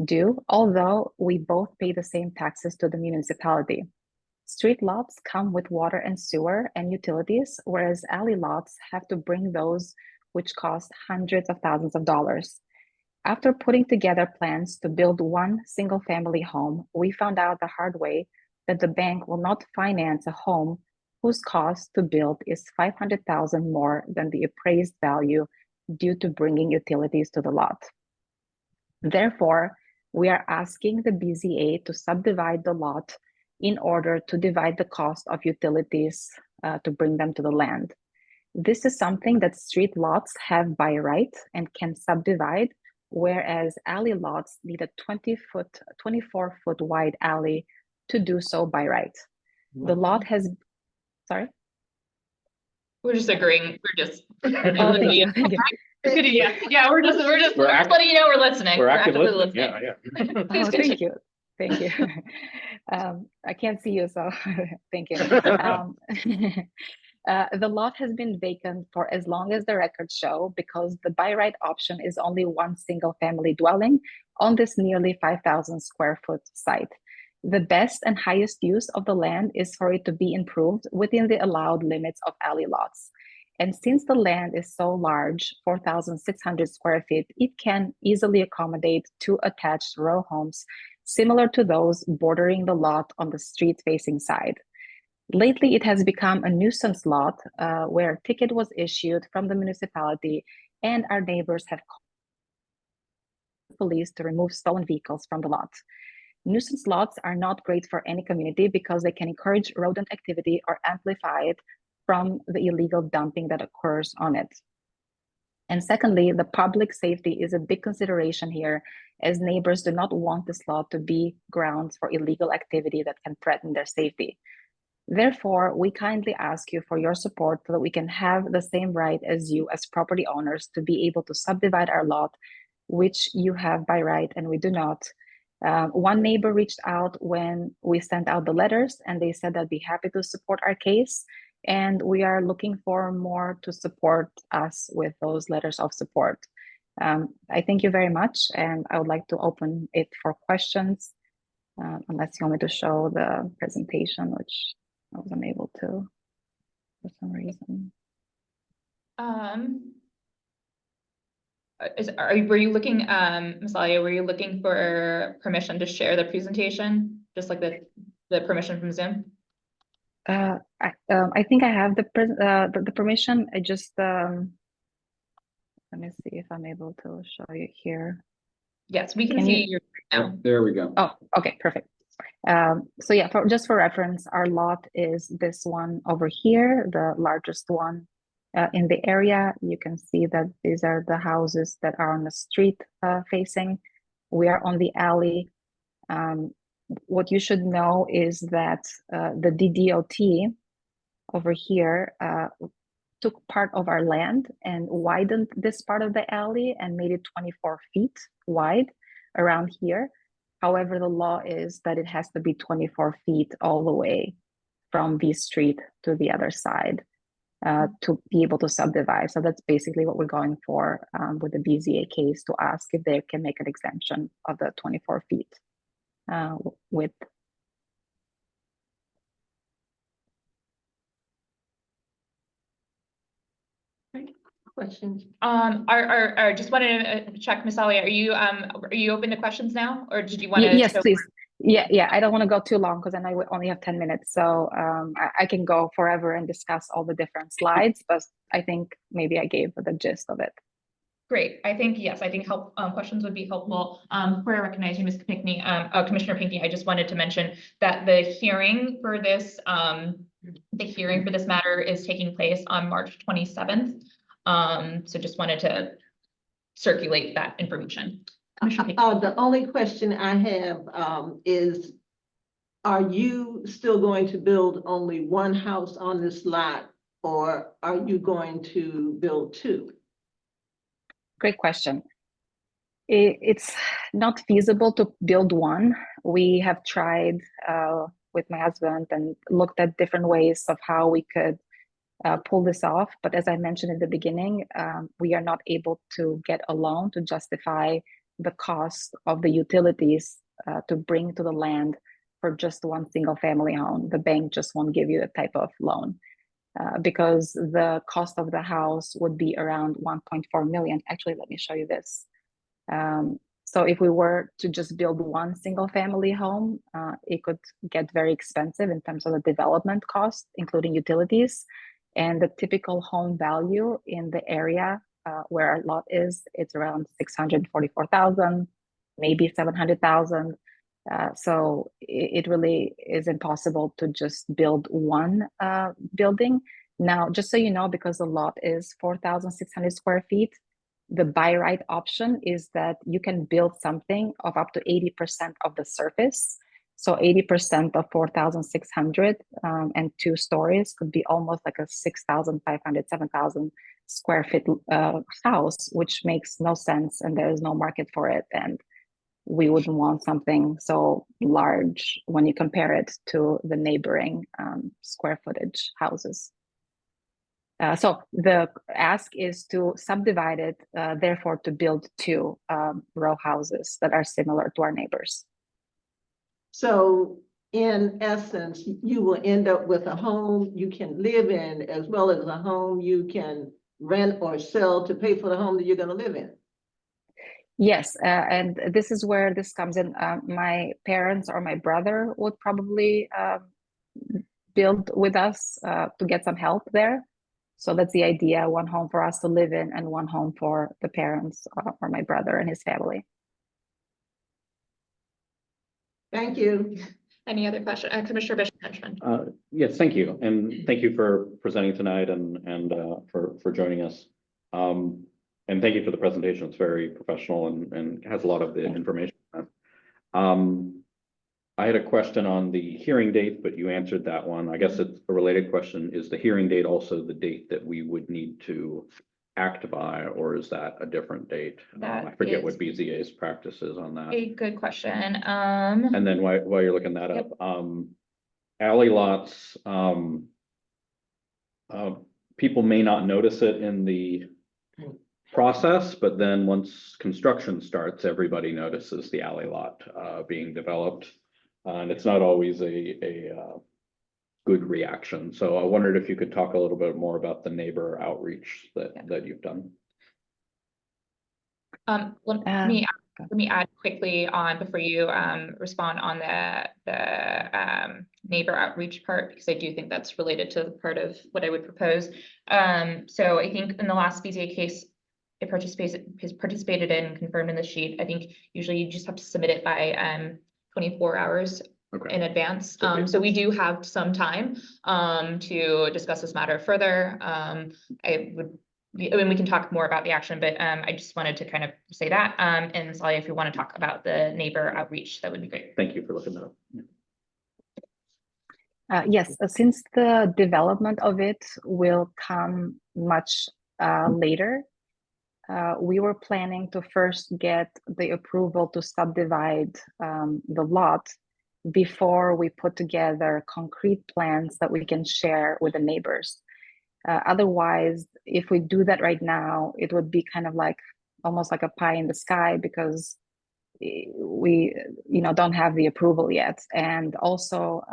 do, although we both pay the same taxes to the municipality. Street lots come with water and sewer and utilities, whereas alley lots have to bring those, which cost hundreds of thousands of dollars. After putting together plans to build one single-family home, we found out the hard way that the bank will not finance a home whose cost to build is $500,000 more than the appraised value due to bringing utilities to the lot. Therefore, we are asking the BZA to subdivide the lot in order to divide the cost of utilities to bring them to the land. This is something that street lots have by right and can subdivide, whereas alley lots need a 24-foot wide alley to do so by right. The lot has, sorry? We're just agreeing. We're just. Oh, thank you. Thank you. Yeah, we're just letting you know we're listening. We're actively listening. Yeah. Oh, thank you. Thank you. I can't see you, so thank you. The lot has been vacant for as long as the records show because the by right option is only one single family dwelling on this nearly 5,000 square foot site. The best and highest use of the land is for it to be improved within the allowed limits of alley lots. And since the land is so large, 4,600 square feet, it can easily accommodate 2 attached row homes, similar to those bordering the lot on the street-facing side. Lately, it has become a nuisance lot where a ticket was issued from the municipality, and our neighbors have called the police to remove stolen vehicles from the lot. Nuisance lots are not great for any community because they can encourage rodent activity or amplify it from the illegal dumping that occurs on it. And secondly, the public safety is a big consideration here, as neighbors do not want this lot to be grounds for illegal activity that can threaten their safety. Therefore, we kindly ask you for your support so that we can have the same right as you as property owners to be able to subdivide our lot, which you have by right and we do not. One neighbor reached out when we sent out the letters, and they said they'd be happy to support our case. And we are looking for more to support us with those letters of support. I thank you very much, and I would like to open it for questions, unless you want me to show the presentation, which I was unable to for some reason. Were you looking, Ms. Alia, were you looking for permission to share the presentation, just like the permission from Zoom? I think I have the permission. I just let me see if I'm able to show you here. Yes, we can see your now. There we go. Oh, okay, perfect. So yeah, just for reference, our lot is this one over here, the largest one in the area. You can see that these are the houses that are on the street facing. We are on the alley. What you should know is that the DDOT over here took part of our land and widened this part of the alley and made it 24 feet wide around here. However, the law is that it has to be 24 feet all the way from the street to the other side to be able to subdivide. So that's basically what we're going for with the BZA case, to ask if they can make an exemption of the 24 feet width. Questions? Just wanted to check, Ms. Ali, are you open to questions now, or did you want to? Yes, please. Yeah. I don't want to go too long because I know we only have 10 minutes, so I can go forever and discuss all the different slides, but I think maybe I gave the gist of it. Great. I think, yes, questions would be helpful. Before I recognize you, Ms. Pinckney, Commissioner Pinckney, I just wanted to mention that the hearing for this matter is taking place on March 27th. So just wanted to circulate that information. The only question I have is, are you still going to build only one house on this lot, or are you going to build 2? Great question. It's not feasible to build one. We have tried with my husband and looked at different ways of how we could pull this off. But as I mentioned in the beginning, we are not able to get a loan to justify the cost of the utilities to bring to the land for just one single family home. The bank just won't give you that type of loan because the cost of the house would be around 1.4 million. Actually, let me show you this. So if we were to just build one single family home, it could get very expensive in terms of the development cost, including utilities. And the typical home value in the area where our lot is, it's around 644,000, maybe 700,000. So it really is impossible to just build one building. Now, just so you know, because the lot is 4,600 square feet, the by right option is that you can build something of up to 80% of the surface. So 80% of 4,600 and 2 stories could be almost like a 6,500, 7,000 square feet house, which makes no sense, and there is no market for it. And we wouldn't want something so large when you compare it to the neighboring square footage houses. So the ask is to subdivide it, therefore to build 2 row houses that are similar to our neighbors. So in essence, you will end up with a home you can live in as well as a home you can rent or sell to pay for the home that you're going to live in. Yes, and this is where this comes in. My parents or my brother would probably build with us to get some help there. So that's the idea, one home for us to live in and one home for the parents or my brother and his family. Thank you. Any other question? Commissioner Bishop Henchman. Yes, thank you. And thank you for presenting tonight and for joining us. And thank you for the presentation. It's very professional and has a lot of the information. I had a question on the hearing date, but you answered that one. I guess it's a related question. Is the hearing date also the date that we would need to act by, or is that a different date? I forget what BZA's practice is on that. A good question. And then while you're looking that up, alley lots, people may not notice it in the process, but then once construction starts, everybody notices the alley lot being developed. And it's not always a good reaction. So I wondered if you could talk a little bit more about the neighbor outreach that you've done. Let me add quickly on before you respond on the neighbor outreach part, because I do think that's related to the part of what I would propose. So I think in the last BZA case, it participated in and confirmed in the sheet. I think usually you just have to submit it by 24 hours in advance. So we do have some time to discuss this matter further. I mean, we can talk more about the action, but I just wanted to kind of say that. And Salia, if you want to talk about the neighbor outreach, that would be great. Thank you for looking that up. Yes, since the development of it will come much later, we were planning to first get the approval to subdivide the lot before we put together concrete plans that we can share with the neighbors. Otherwise, if we do that right now, it would be kind of like almost like a pie in the sky, because we don't have the approval yet. And also,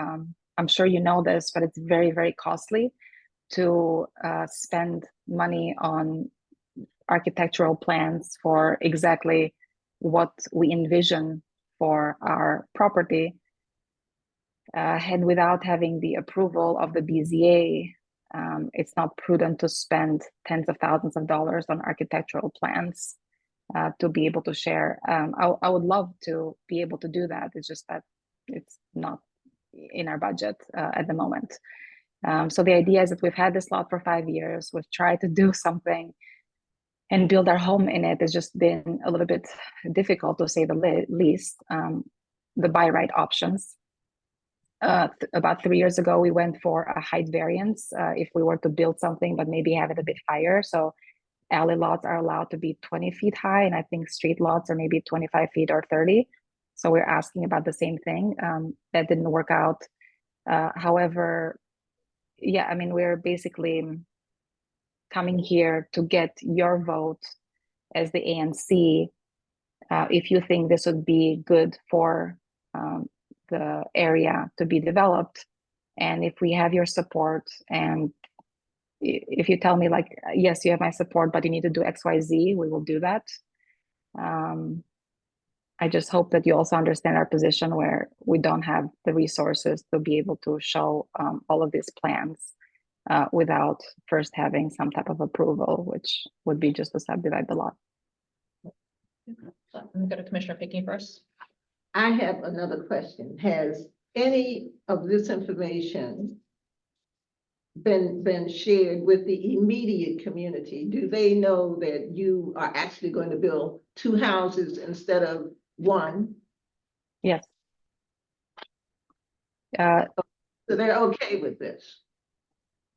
I'm sure you know this, but it's very, very costly to spend money on architectural plans for exactly what we envision for our property. And without having the approval of the BZA, it's not prudent to spend tens of thousands of dollars on architectural plans to be able to share. I would love to be able to do that. It's just that it's not in our budget at the moment. So the idea is that we've had this lot for 5 years. We've tried to do something and build our home in it. It's just been a little bit difficult, to say the least. The by right options. About 3 years ago, we went for a height variance if we were to build something, but maybe have it a bit higher. So alley lots are allowed to be 20 feet high, and I think street lots are maybe 25 feet or 30. So we're asking about the same thing. That didn't work out. However, yeah, I mean, we're basically coming here to get your vote as the ANC if you think this would be good for the area to be developed. And if we have your support, and if you tell me like, yes, you have my support, but you need to do XYZ, we will do that. I just hope that you also understand our position, where we don't have the resources to be able to show all of these plans without first having some type of approval, which would be just to subdivide the lot. I'm gonna go to Commissioner Pickney first. I have another question. Has any of this information been shared with the immediate community? Do they know that you are actually going to build 2 houses instead of 1? Yes. So they're okay with this?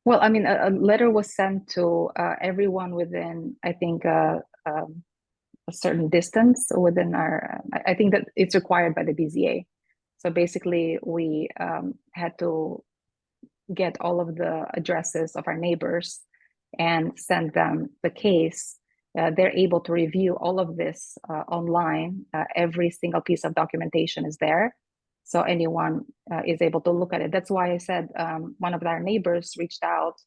Well, I mean, a letter was sent to everyone within, I think, a certain distance within our, I think that it's required by the BZA. So basically, we had to get all of the addresses of our neighbors and send them the case. They're able to review all of this online. Every single piece of documentation is there. so anyone is able to look at it. That's why I said one of our neighbors reached out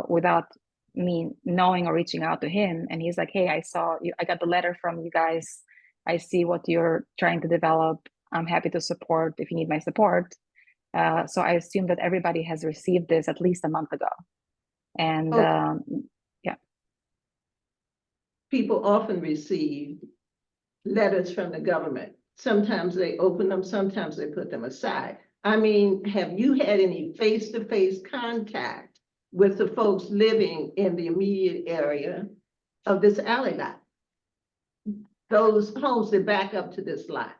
without me knowing or reaching out to him, and he's like, hey, I saw you, I got the letter from you guys, I see what you're trying to develop, I'm happy to support if you need my support. So I assume that everybody has received this at least a month ago. And yeah. People often receive letters from the government. Sometimes they open them, sometimes they put them aside. I mean, have you had any face-to-face contact with the folks living in the immediate area of this alley lot? Those homes that back up to this lot?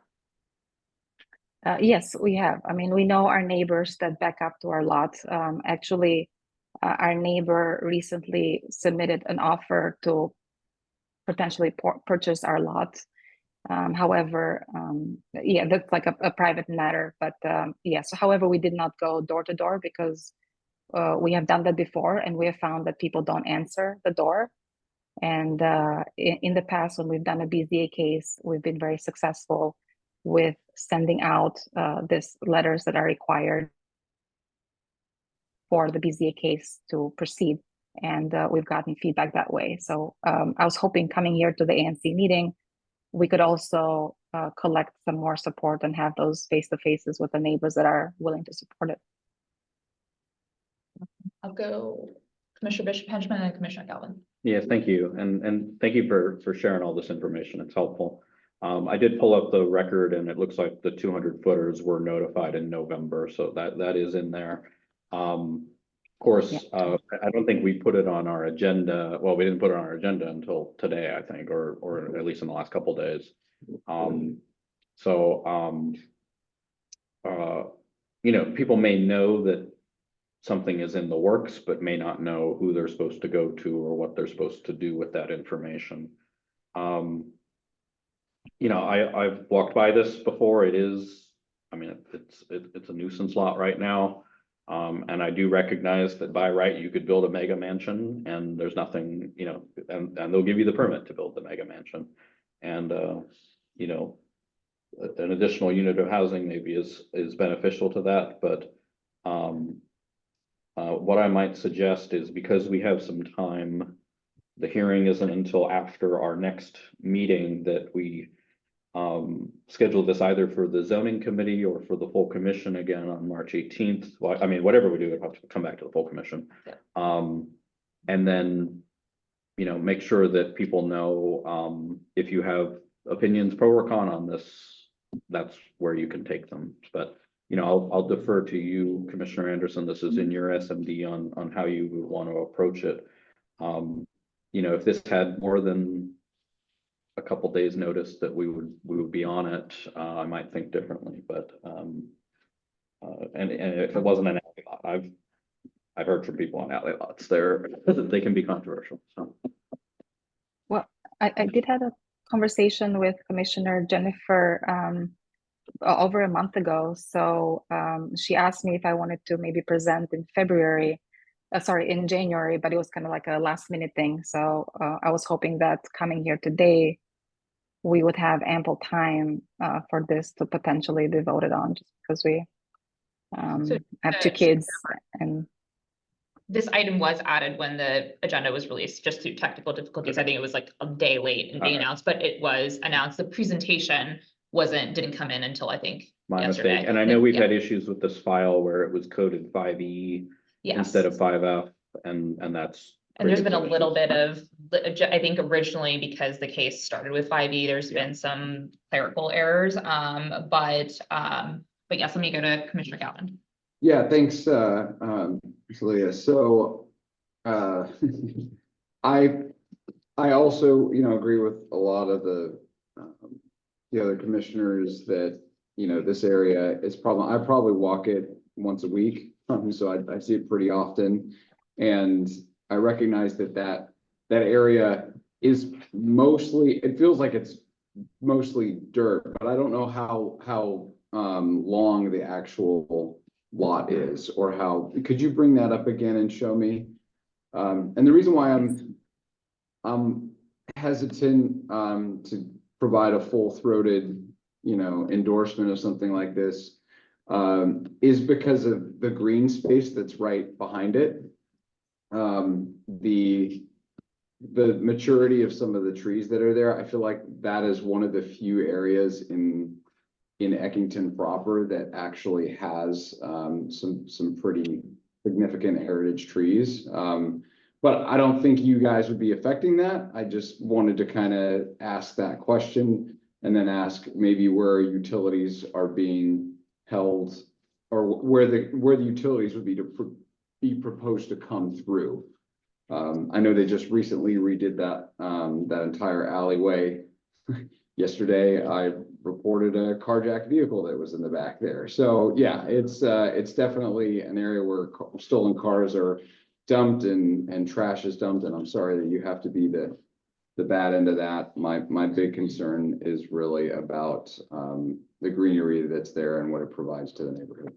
Yes, we have. I mean, we know our neighbors that back up to our lot. Actually, our neighbor recently submitted an offer to potentially purchase our lot. However, yeah, that's like a private matter. But yes, however, we did not go door to door because we have done that before, and we have found that people don't answer the door. And in the past, when we've done a BZA case, we've been very successful with sending out these letters that are required for the BZA case to proceed. And we've gotten feedback that way. So I was hoping coming here to the ANC meeting, we could also collect some more support and have those face-to-faces with the neighbors that are willing to support it. I'll go Commissioner Bishop Henchman and Commissioner Galvin. Yes, thank you. And thank you for sharing all this information. It's helpful. I did pull up the record and it looks like the 200 footers were notified in November. So that is in there. Of course, yeah. I don't think we put it on our agenda. Well, we didn't put it on our agenda until today, I think, or at least in the last couple of days. You know, people may know that something is in the works, but may not know who they're supposed to go to or what they're supposed to do with that information. You know, I've walked by this before. It is, I mean, it's a nuisance lot right now. And I do recognize that by right, you could build a mega mansion and there's nothing, you know, and they'll give you the permit to build the mega mansion. And, you know, an additional unit of housing maybe is beneficial to that. But what I might suggest is, because we have some time, the hearing isn't until after our next meeting, that we schedule this either for the zoning committee or for the full commission again on March 18th. Well, I mean, whatever we do, it'll have to come back to the full commission. Yeah. And then, you know, make sure that people know if you have opinions pro or con on this, that's where you can take them. But, you know, I'll defer to you, Commissioner Anderson. This is in your SMD on how you would want to approach it. You know, if this had more than a couple days notice that we would be on it, I might think differently. But and if it wasn't an alley lot, I've heard from people on alley lots, they can be controversial. So, well, I did have a conversation with Commissioner Jennifer over a month ago. So she asked me if I wanted to maybe present in February. Sorry, in January, but it was kind of like a last minute thing. So I was hoping that coming here today, we would have ample time for this to potentially be voted on, just because we have two kids. And this item was added when the agenda was released, just through technical difficulties. I think it was like a day late in being announced, but it was announced. The presentation didn't come in until, I think, my yesterday. mistake. And I know we've had issues with this file where it was coded 5E instead of 5F, and that's. And there's been a little bit of, I think originally, because the case started with 5E, there's been some clerical errors. But yes, let me go to Commissioner Galvin. Yeah, thanks, Celia. So I also, you know, agree with a lot of the other commissioners that, you know, this area is I probably walk it once a week, so I see it pretty often, and I recognize that area is mostly, it feels like it's mostly dirt, but I don't know how long the actual lot is, or how. Could you bring that up again and show me? And the reason why I'm hesitant to provide a full-throated endorsement of something like this is because of the green space that's right behind it. The maturity of some of the trees that are there, I feel like that is one of the few areas in Eckington proper that actually has some pretty significant heritage trees. But I don't think you guys would be affecting that. I just wanted to kind of ask that question and then ask maybe where utilities are being held or where the utilities would be proposed to come through. I know they just recently redid that entire alleyway. Yesterday, I reported a carjacked vehicle that was in the back there. So yeah, it's definitely an area where stolen cars are dumped and trash is dumped. And I'm sorry that you have to be the bad end of that. My big concern is really about the greenery that's there and what it provides to the neighborhood.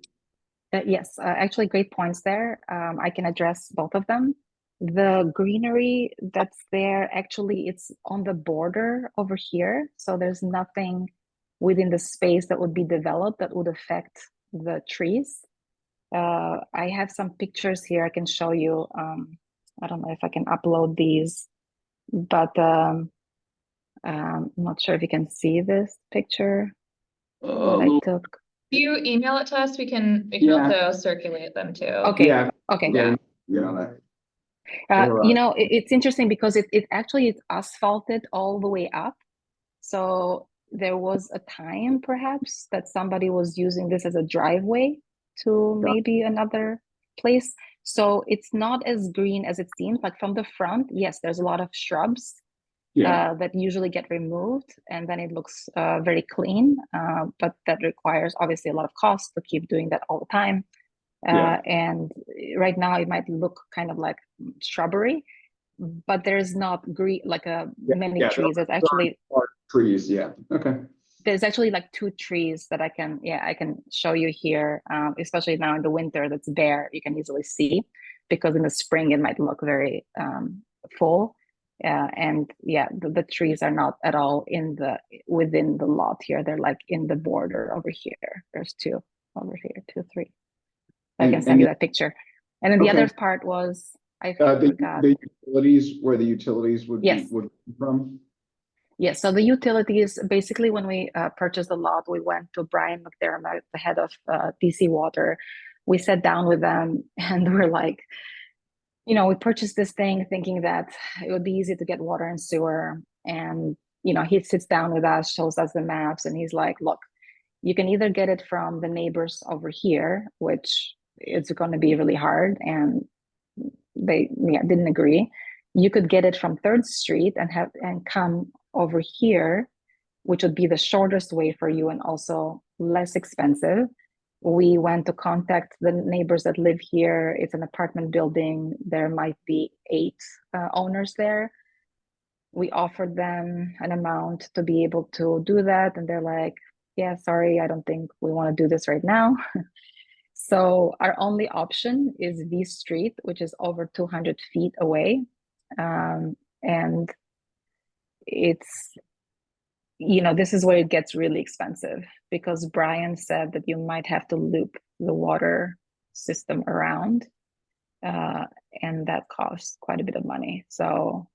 Yes, actually great points there. I can address both of them. The greenery that's there, actually, it's on the border over here. So there's nothing within the space that would be developed that would affect the trees. I have some pictures here I can show you. I don't know if I can upload these, but I'm not sure if you can see this picture that I took. If you email it to us, we can also circulate them too. Okay. Yeah. Okay. Yeah. It's interesting because it actually is asphalted all the way up. So there was a time perhaps that somebody was using this as a driveway to maybe another place. So it's not as green as it seems. Like from the front, yes, there's a lot of shrubs that usually get removed, and then it looks very clean. But that requires obviously a lot of cost to keep doing that all the time. And right now it might look kind of like shrubbery, but there's not green like many trees. There's actually trees. Yeah. Okay. There's actually like 2 trees that I can show you here, especially now in the winter that's bare. You can easily see, because in the spring it might look very full. And the trees are not at all within the lot here. They're like in the border over here. There's 2 over here, 2, 3. I can send you that picture. And then the other part was the utilities, where the utilities would come from. Yes, so the utilities, basically when we purchased the lot, we went to Brian McDermott, the head of DC Water. We sat down with them and we're like, we purchased this thing thinking that it would be easy to get water and sewer. And, he sits down with us, shows us the maps, and he's like, look, you can either get it from the neighbors over here, which it's going to be really hard. And they didn't agree. You could get it from 3rd Street and come over here, which would be the shortest way for you and also less expensive. We went to contact the neighbors that live here. It's an apartment building. There might be 8 owners there. We offered them an amount to be able to do that. And they're like, yeah, sorry, I don't think we want to do this right now. So our only option is V Street, which is over 200 feet away. And it's, this is where it gets really expensive, because Brian said that you might have to loop the water system around, and that costs quite a bit of money. So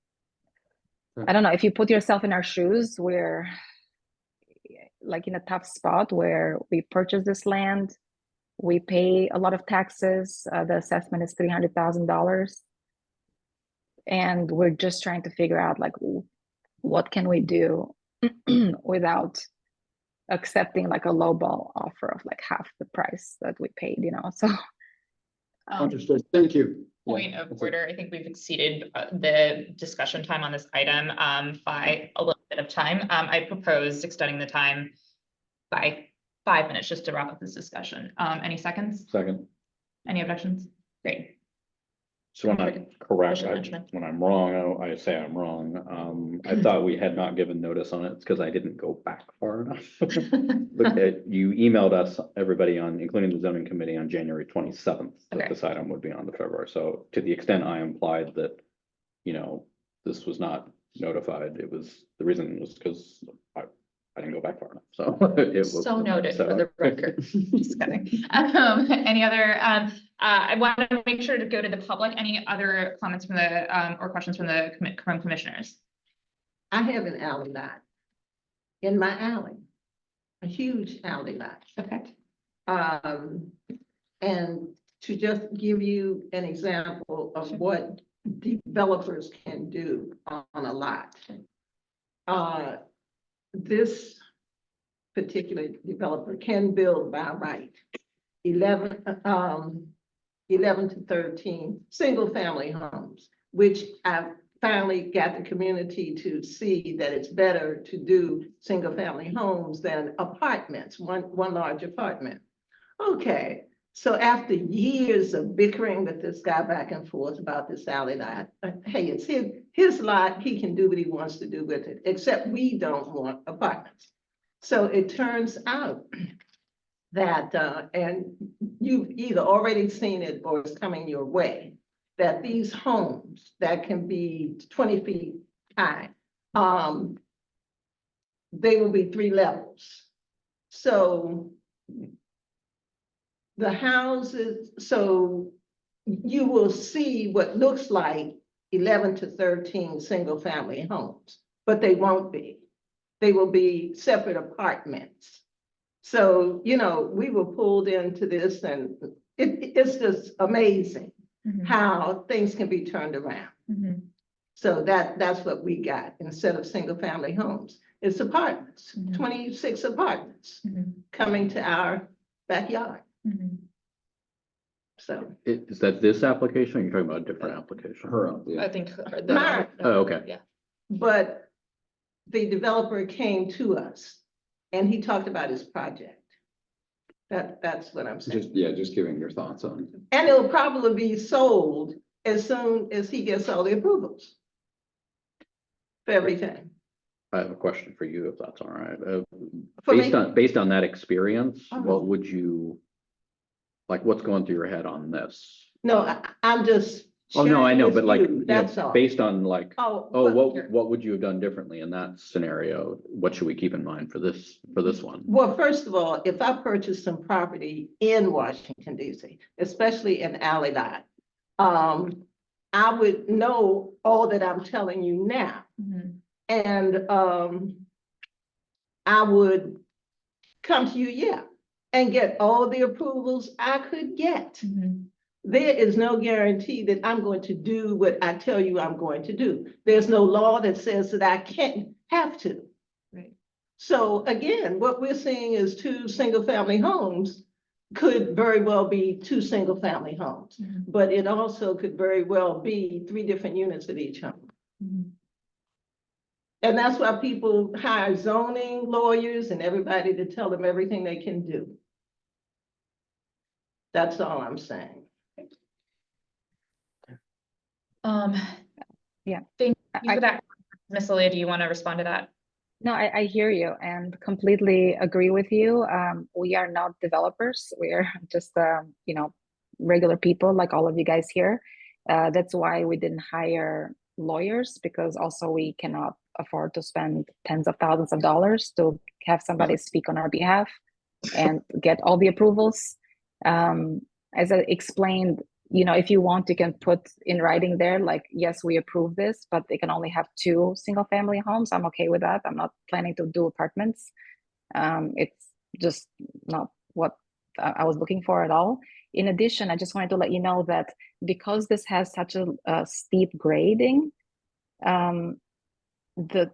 I don't know, if you put yourself in our shoes, we're like in a tough spot where we purchased this land. We pay a lot of taxes. The assessment is $300,000. And we're just trying to figure out like, what can we do without accepting like a lowball offer of like half the price that we paid, So Understood. Thank you. Point of order. I think we've exceeded the discussion time on this item by a little bit of time. I proposed extending the time by 5 minutes just to wrap up this discussion. Any seconds? Second. Any objections? Great. So when I'm correct, when I'm wrong, I say I'm wrong. I thought we had not given notice on it because I didn't go back far enough. But you emailed us, everybody including the zoning committee, on January 27th that this item would be on the February. So to the extent I implied that, this was not notified, the reason was because I didn't go back far enough, so. it was- So noted for so- the record. Just kidding. Any other, I want to make sure to go to the public. Any other comments from the, or questions from the from commissioners? I have an alley lot in my alley, a huge alley lot. Okay. And to just give you an example of what developers can do on a lot. This particular developer can build by right 11 to 13 single-family homes, which I've finally got the community to see that it's better to do single-family homes than apartments, one large apartment. Okay, so after years of bickering with this guy back and forth about this alley lot, hey, it's his lot, he can do what he wants to do with it, except we don't want apartments. So it turns out that, and you've either already seen it or it's coming your way, that these homes that can be 20 feet high, they will be 3 levels. So the houses, so you will see what looks like 11 to 13 single-family homes, but they won't be. They will be separate apartments. So, you know, we were pulled into this, and it's just amazing how things can be turned around. So that's what we got instead of single-family homes. It's apartments, 26 apartments coming to our backyard. So. Is that this application, or you're talking about a different application? I think. Mine. Oh, okay. Yeah. But the developer came to us and he talked about his project. That's what I'm saying. Just giving your thoughts on. And it'll probably be sold as soon as he gets all the approvals for everything. I have a question for you, if that's all right. For Based on that experience, Uh-huh. what would you, like, what's going through your head on this? No, I'm just. Oh, no, I sharing know, with but like, you, you know, that's all. based on like, Oh, what would you have done differently in that scenario? What should we keep in mind for this one? Well, first of all, if I purchased some property in Washington, DC, especially in alley lot, I would know all that I'm telling you now. And I would come to you, and get all the approvals I could get. There is no guarantee that I'm going to do what I tell you I'm going to do. There's no law that says that I can't have to. Right. So again, what we're seeing is 2 single-family homes could very well be 2 single-family homes, but it also could very well be 3 different units at each home. And that's why people hire zoning lawyers and everybody to tell them everything they can do. That's all I'm saying. Yeah. Thank you for that. Miss Lilia, do you want to respond to that? No, I hear you and completely agree with you. We are not developers. We are just, you know, regular people like all of you guys here. That's why we didn't hire lawyers, because also we cannot afford to spend tens of thousands of dollars to have somebody speak on our behalf and get all the approvals. As I explained, you know, if you want, you can put in writing there, like, yes, we approve this, but they can only have 2 single-family homes. I'm okay with that. I'm not planning to do apartments. It's just not what I was looking for at all. In addition, I just wanted to let you know that because this has such a steep grading, the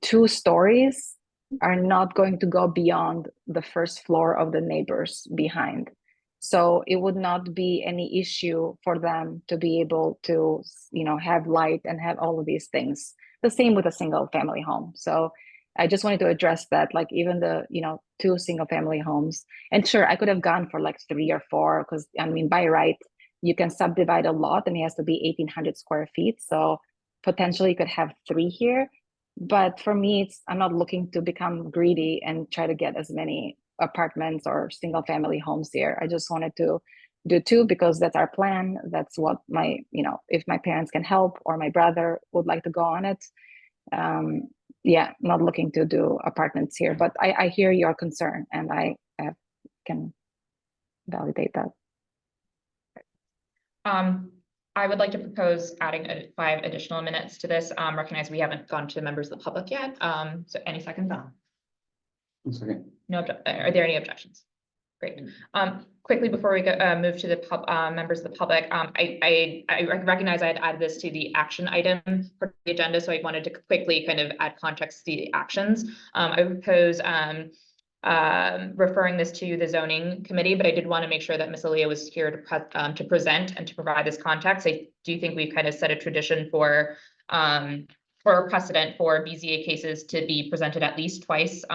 2 stories are not going to go beyond the first floor of the neighbors behind. So it would not be any issue for them to be able to, you know, have light and have all of these things. The same with a single family home. So I just wanted to address that, like even the, you know, 2 single family homes. And sure, I could have gone for like 3 or 4, because I mean, by right, you can subdivide a lot and it has to be 1,800 square feet. So potentially you could have 3 here. But for me, I'm not looking to become greedy and try to get as many apartments or single family homes here. I just wanted to do 2 because that's our plan. That's what my, you know, if my parents can help or my brother would like to go on it, yeah, not looking to do apartments here, but I hear your concern and I can validate that. I would like to propose adding 5 additional minutes to this. Recognize we haven't gone to members of the public yet. So any seconds on? No, are there any objections? Great. Quickly before we go, move to the members of the public, I recognize I had added this to the action item for the agenda, so I wanted to quickly kind of add context to the actions. I propose referring this to the zoning committee, but I did want to make sure that Ms. Aaliyah was here to present and to provide this context. I do think we've kind of set a tradition for a precedent for BZA cases to be presented at least twice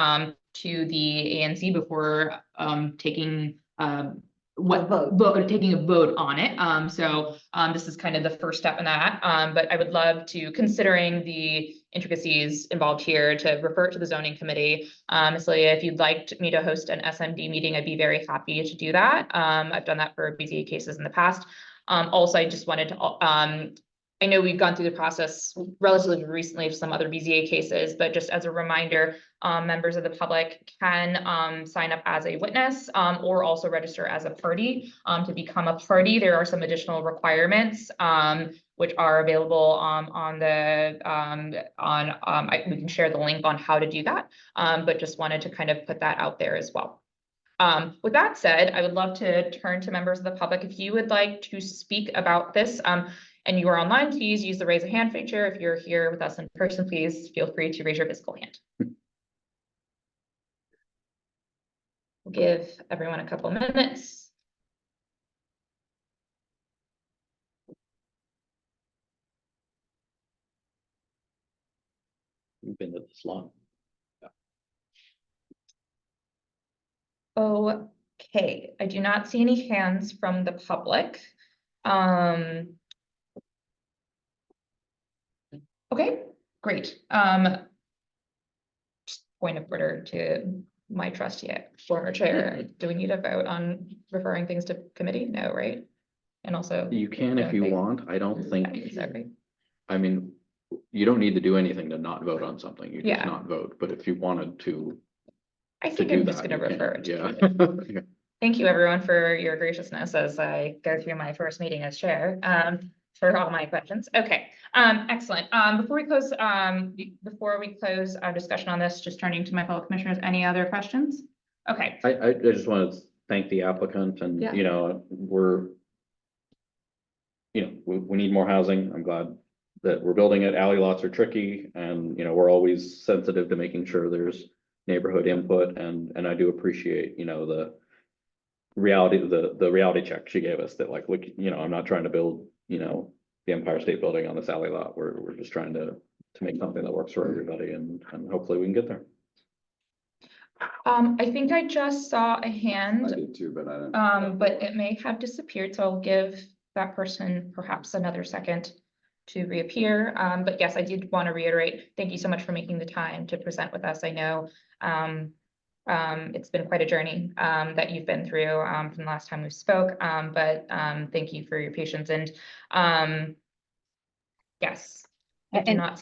to the ANC before taking taking a vote on it. So this is kind of the first step in that. But I would love to, considering the intricacies involved here, to refer it to the zoning committee. Ms. Leah, if you'd like me to host an SMD meeting, I'd be very happy to do that. I've done that for BZA cases in the past. Also, I just wanted to, I know we've gone through the process relatively recently of some other BZA cases, but just as a reminder, members of the public can sign up as a witness or also register as a party. To become a party, there are some additional requirements which are available on the we can share the link on how to do that, but just wanted to kind of put that out there as well. With that said, I would love to turn to members of the public. If you would like to speak about this, and you are online, please use the raise a hand feature. If you're here with us in person, please feel free to raise your physical hand. We'll give everyone a couple of minutes. You've been at this long. Okay, I do not see any hands from the public. Okay, great. Just point of order to my trustee, former chair. Do we need to vote on referring things to committee? No, right? And also You can if you want. I don't think, I mean, you don't need to do anything to not vote on something. You just not vote. But if you wanted to, I think I'm just going to refer it to committee. Thank you, everyone, for your graciousness as I go through my first meeting as chair. For all my questions. Okay, excellent. Before we close our discussion on this, just turning to my fellow commissioners, any other questions? Okay. I just want to thank the applicant, and you know, we need more housing. I'm glad that we're building it. Alley lots are tricky, and you know, we're always sensitive to making sure there's neighborhood input, and I do appreciate, you know, the reality check she gave us, that like, look, you know, I'm not trying to build, you know, the Empire State Building on this alley lot. We're just trying to make something that works for everybody, and hopefully we can get there. I think I just saw a hand. I did too, but I don't. But it may have disappeared, so I'll give that person perhaps another second to reappear. But yes, I did want to reiterate, thank you so much for making the time to present with us. I know it's been quite a journey that you've been through from the last time we spoke, but thank you for your patience. And yes, I do not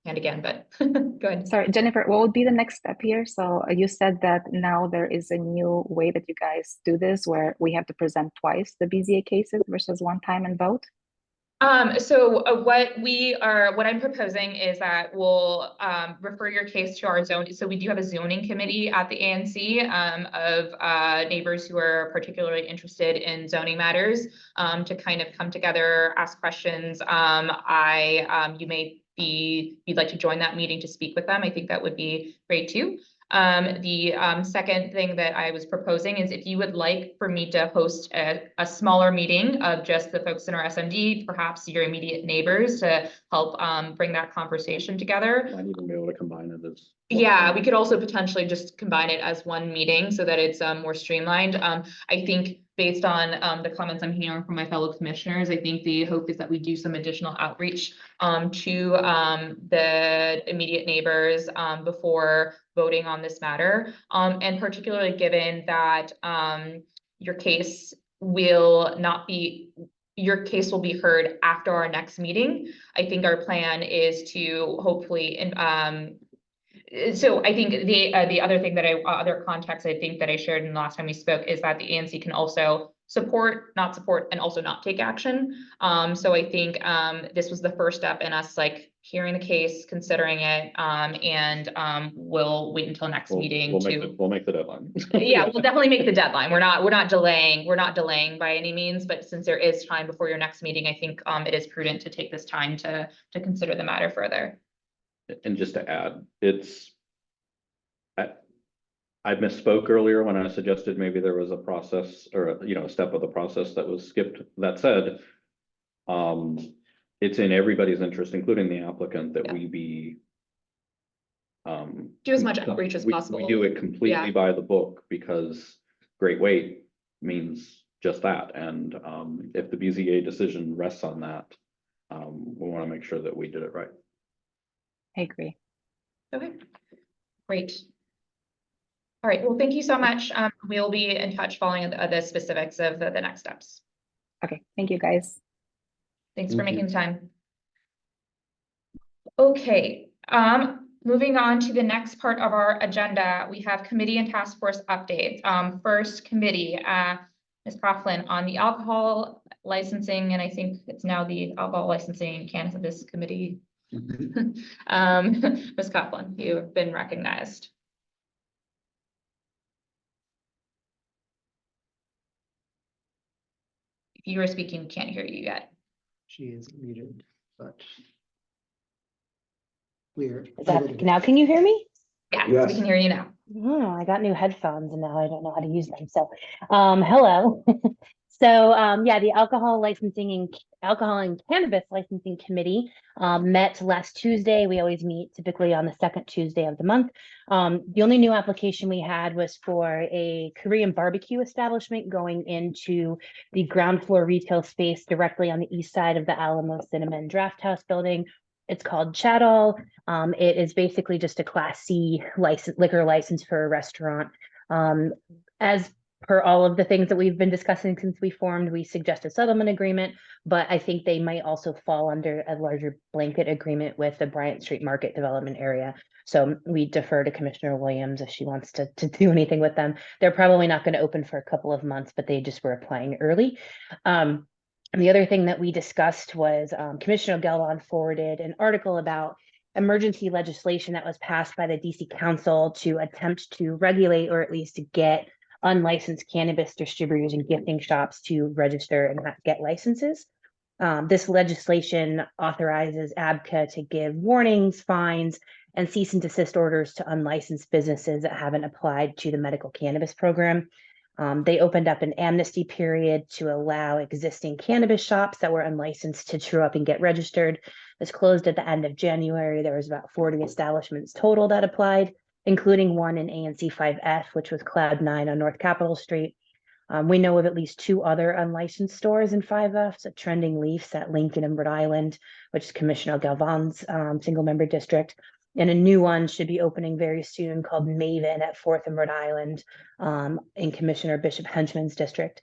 hand again, but go ahead. Sorry, Jennifer, what would be the next step here? So you said that now there is a new way that you guys do this, where we have to present twice the BZA cases versus one time and vote? What I'm proposing is that we'll refer your case to our zone. So we do have a zoning committee at the ANC of neighbors who are particularly interested in zoning matters to kind of come together, ask questions. If you'd like to join that meeting to speak with them, I think that would be great too. The second thing that I was proposing is, if you would like for me to host a smaller meeting of just the folks in our SMD, perhaps your immediate neighbors, to help bring that conversation together. Might even be able to combine it as. Yeah, we could also potentially just combine it as one meeting so that it's more streamlined. I think based on the comments I'm hearing from my fellow commissioners, I think the hope is that we do some additional outreach to the immediate neighbors before voting on this matter. And particularly given that your case will be heard after our next meeting. I think our plan is to hopefully So I think the other thing that other context I think that I shared in the last time we spoke is that the ANC can also support, not support, and also not take action. So I think this was the first step in us like hearing the case, considering it, and we'll wait until next meeting We'll make the deadline. Yeah, we'll definitely make the deadline. We're not delaying by any means, but since there is time before your next meeting, I think it is prudent to take this time to consider the matter further. And just to add, I misspoke earlier when I suggested maybe there was a process or, a step of the process that was skipped. That said, it's in everybody's interest, including the applicant, that we be do as much outreach as possible. We do it completely by the book, because great weight means just that. And if the BZA decision rests on that, we want to make sure that we did it right. I agree. Okay, great. All right, well, thank you so much. We'll be in touch following the specifics of the next steps. Okay, thank you guys. Thanks for making the time. Okay, moving on to the next part of our agenda, we have committee and task force updates. First committee, Ms. Coughlin on the alcohol licensing, and I think it's now the alcohol licensing and cannabis committee. Ms. Coughlin, you have been recognized. If you are speaking, we can't hear you yet. She is muted, but weird. Now can you hear me? Yeah, yes. We can hear you now. Oh, I got new headphones and now I don't know how to use them. So, hello. Yeah, the alcohol and cannabis licensing committee met last Tuesday. We always meet typically on the second Tuesday of the month. The only new application we had was for a Korean barbecue establishment going into the ground floor retail space directly on the east side of the Alamo Cinnamon Draft House building. It's called Chatall. It is basically just a Class C liquor license for a restaurant. As per all of the things that we've been discussing since we formed, we suggest a settlement agreement, but I think they might also fall under a larger blanket agreement with the Bryant Street Market Development Area. So we defer to Commissioner Williams if she wants to do anything with them. They're probably not going to open for a couple of months, but they just were applying early. And the other thing that we discussed was Commissioner Galvan forwarded an article about emergency legislation that was passed by the DC Council to attempt to regulate, or at least to get unlicensed cannabis distributors and gifting shops to register and get licenses. This legislation authorizes ABCA to give warnings, fines, and cease and desist orders to unlicensed businesses that haven't applied to the medical cannabis program. They opened up an amnesty period to allow existing cannabis shops that were unlicensed to true up and get registered. This closed at the end of January. There was about 40 establishments total that applied, including one in ANC 5F, which was Cloud 9 on North Capitol Street. We know of at least 2 other unlicensed stores in 5F, so Trending Leafs at Lincoln and Rhode Island, which is Commissioner Galvan's single member district. And a new one should be opening very soon called Maven at 4th and Rhode Island in Commissioner Bishop Henchman's district.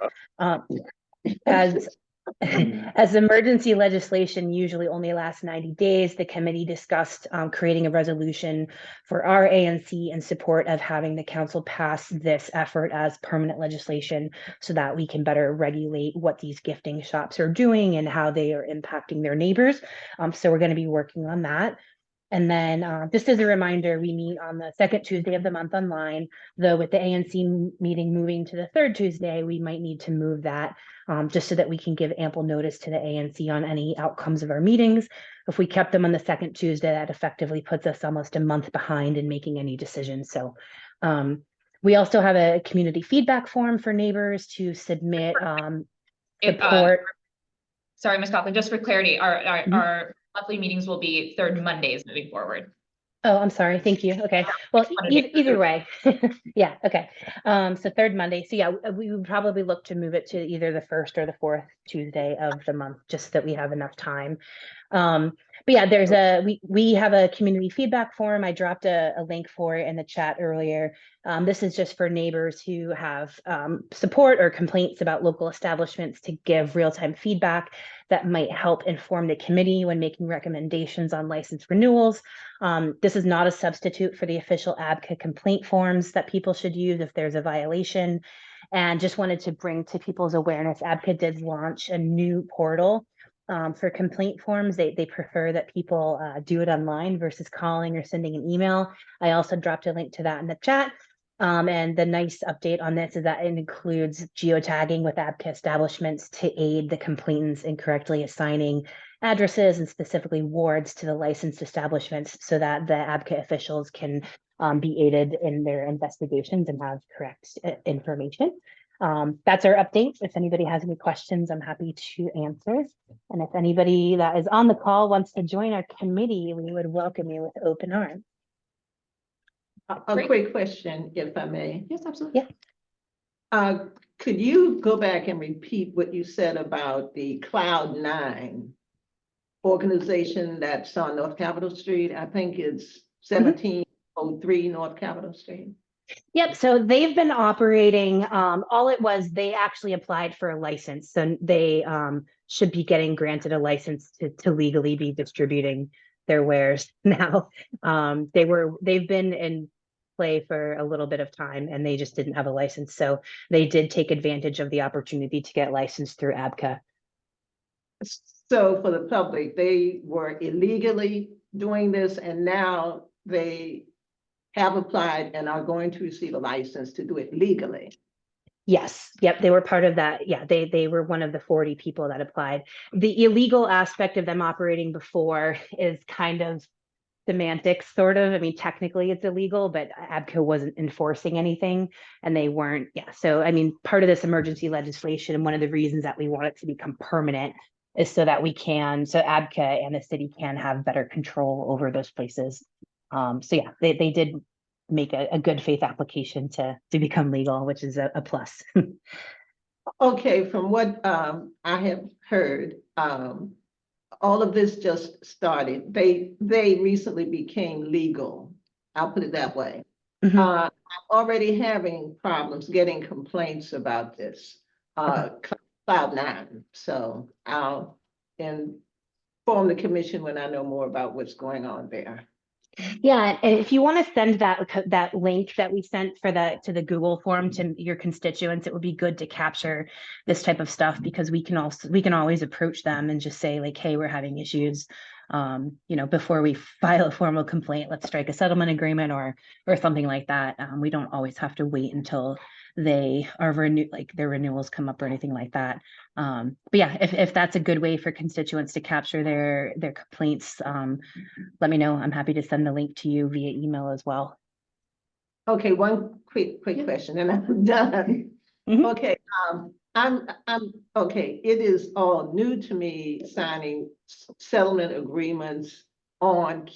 As emergency legislation usually only lasts 90 days, the committee discussed creating a resolution for our ANC in support of having the council pass this effort as permanent legislation so that we can better regulate what these gifting shops are doing and how they are impacting their neighbors. So we're going to be working on that. And then just as a reminder, we meet on the second Tuesday of the month online, though with the ANC meeting moving to the third Tuesday, we might need to move that just so that we can give ample notice to the ANC on any outcomes of our meetings. If we kept them on the second Tuesday, that effectively puts us almost a month behind in making any decisions. So we also have a community feedback form for neighbors to submit support. Sorry, Ms. Coughlin, just for clarity, our monthly meetings will be third Mondays moving forward. Oh, I'm sorry. Thank you. Okay. Well, either way. Yeah. Okay. So third Monday. So yeah, we would probably look to move it to either the first or the fourth Tuesday of the month, just so that we have enough time. But yeah, we have a community feedback form. I dropped a link for it in the chat earlier. This is just for neighbors who have support or complaints about local establishments to give real-time feedback that might help inform the committee when making recommendations on license renewals. This is not a substitute for the official ABCA complaint forms that people should use if there's a violation. And just wanted to bring to people's awareness, ABCA did launch a new portal for complaint forms. They prefer that people do it online versus calling or sending an email. I also dropped a link to that in the chat. And the nice update on this is that it includes geotagging with ABCA establishments to aid the complainants in correctly assigning addresses and specifically wards to the licensed establishments so that the ABCA officials can be aided in their investigations and have correct information. That's our update. If anybody has any questions, I'm happy to answer. And if anybody that is on the call wants to join our committee, we would welcome you with open arms. A quick question, if I may. Yes, absolutely. Yeah. Could you go back and repeat what you said about the Cloud9 organization that's on North Capitol Street? I think it's 1703 North Capitol Street. Yep, so they've been operating, all it was, they actually applied for a license. So they should be getting granted a license to legally be distributing their wares now. They've been in play for a little bit of time and they just didn't have a license. So they did take advantage of the opportunity to get licensed through ABCA. So for the public, they were illegally doing this and now they have applied and are going to receive a license to do it legally. Yes, yep, they were part of that. Yeah, they were one of the 40 people that applied. The illegal aspect of them operating before is kind of semantics, sort of. I mean, technically it's illegal, but ABCA wasn't enforcing anything and they weren't. Yeah, so I mean, part of this emergency legislation and one of the reasons that we want it to become permanent is so that so ABCA and the city can have better control over those places. So yeah, they did make a good faith application to become legal, which is a plus. Okay, from what I have heard, all of this just started. They recently became legal. I'll put it that way. I'm already having problems getting complaints about this Cloud9. So I'll inform the commission when I know more about what's going on there. Yeah, and if you want to send that link that we sent to the Google form to your constituents, it would be good to capture this type of stuff because we can always approach them and just say like, hey, we're having issues. Before we file a formal complaint, let's strike a settlement agreement or something like that. We don't always have to wait until they are their renewals come up or anything like that. But yeah, if that's a good way for constituents to capture their complaints, let me know. I'm happy to send the link to you via email as well. Okay, one quick question and I'm done. Okay, I'm okay. It is all new to me signing settlement agreements on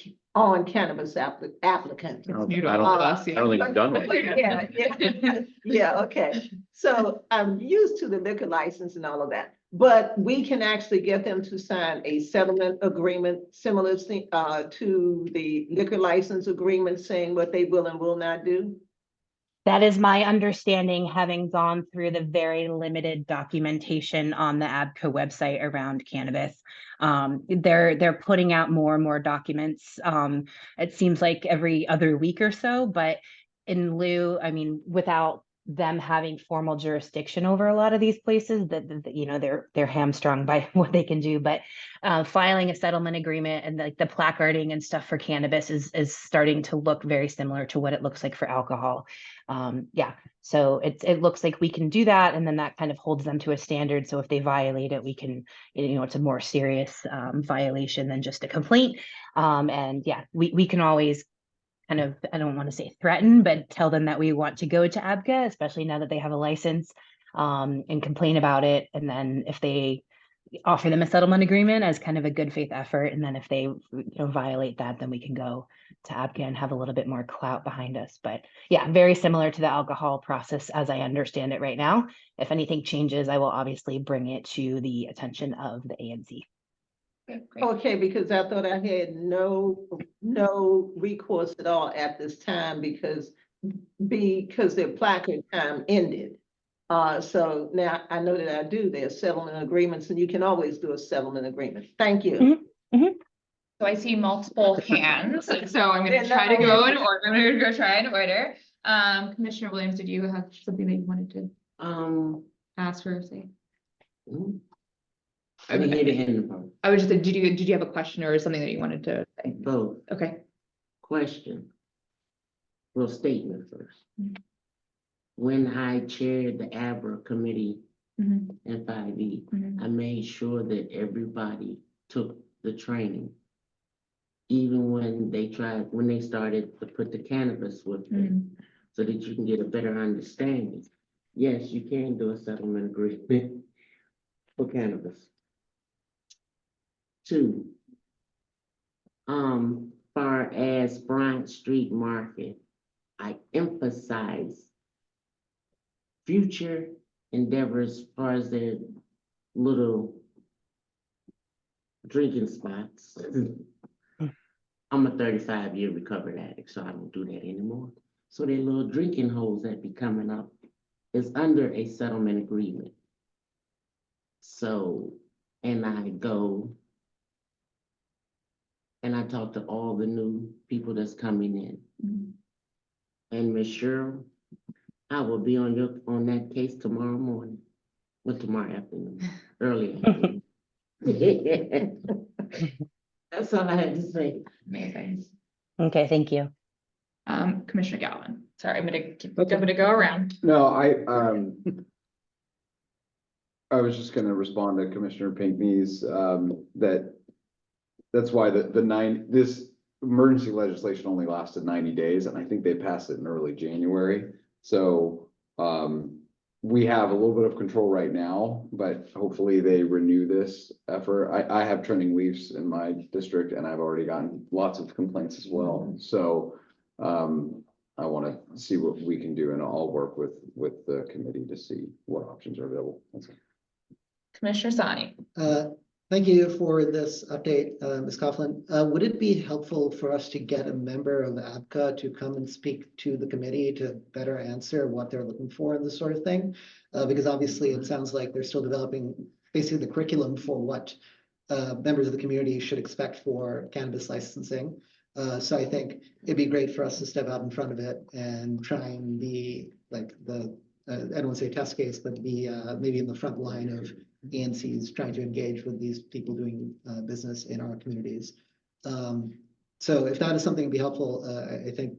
cannabis applicants. I don't think I've done one. Yeah, okay. So I'm used to the liquor license and all of that, but we can actually get them to sign a settlement agreement similar to the liquor license agreement saying what they will and will not do. That is my understanding, having gone through the very limited documentation on the ABCA website around cannabis. They're putting out more and more documents. It seems like every other week or so, but in lieu, I mean, without them having formal jurisdiction over a lot of these places, they're hamstrung by what they can do. But filing a settlement agreement and like the placarding and stuff for cannabis is starting to look very similar to what it looks like for alcohol. So it looks like we can do that, and then that kind of holds them to a standard. So if they violate it, we can, it's a more serious violation than just a complaint. We can always kind of, I don't want to say threaten, but tell them that we want to go to ABCA, especially now that they have a license, and complain about it. And then if they offer them a settlement agreement as kind of a good faith effort, and then if they violate that, then we can go to ABCA and have a little bit more clout behind us. But yeah, very similar to the alcohol process as I understand it right now. If anything changes, I will obviously bring it to the attention of the ANC. Okay, great. Okay, because I thought I had no recourse at all at this time because their placard time ended. So now I know that I do, there's settlement agreements, and you can always do a settlement agreement. Thank you. So I see multiple hands, so I'm gonna try to go in order. I'm gonna go try in order. Commissioner Williams, did you have something that you wanted to ask or say? I didn't hear the end of it. I would just say, did you have a question or something that you wanted to say? Both. Okay. Question. Well, statement first. When I chaired the ABRA committee Mhm. in 5E, Mhm. I made sure that everybody took the training. Even when they started to put the cannabis with them, so that you can get a better understanding. Yes, you can do a settlement agreement for cannabis. 2, far as Bryant Street Market, I emphasize future endeavors as far as their little drinking spots. I'm a 35-year recovered addict, so I don't do that anymore. So their little drinking holes that be coming up is under a settlement agreement. So, and I go and I talk to all the new people that's coming in. And Ms. Cheryl, I will be on that case tomorrow morning. Well, tomorrow afternoon, early afternoon. That's all I had to say. Amazing. Okay, thank you. Commissioner Galvin, sorry, I'm gonna go around. No, I was just gonna respond to Commissioner Pinckney's, that's why this emergency legislation only lasted 90 days, and I think they passed it in early January. So, we have a little bit of control right now, but hopefully they renew this effort. I have trending leaves in my district, and I've already gotten lots of complaints as well. So, I want to see what we can do, and I'll work with the committee to see what options are available. That's it. Commissioner Sani. Thank you for this update, Ms. Coughlin. Would it be helpful for us to get a member of ABCA to come and speak to the committee to better answer what they're looking for in this sort of thing? Because obviously it sounds like they're still developing basically the curriculum for what members of the community should expect for cannabis licensing. So I think it'd be great for us to step out in front of it and try and be like I don't want to say test case, but be maybe in the front line of ANCs trying to engage with these people doing business in our communities. So if that is something to be helpful, I think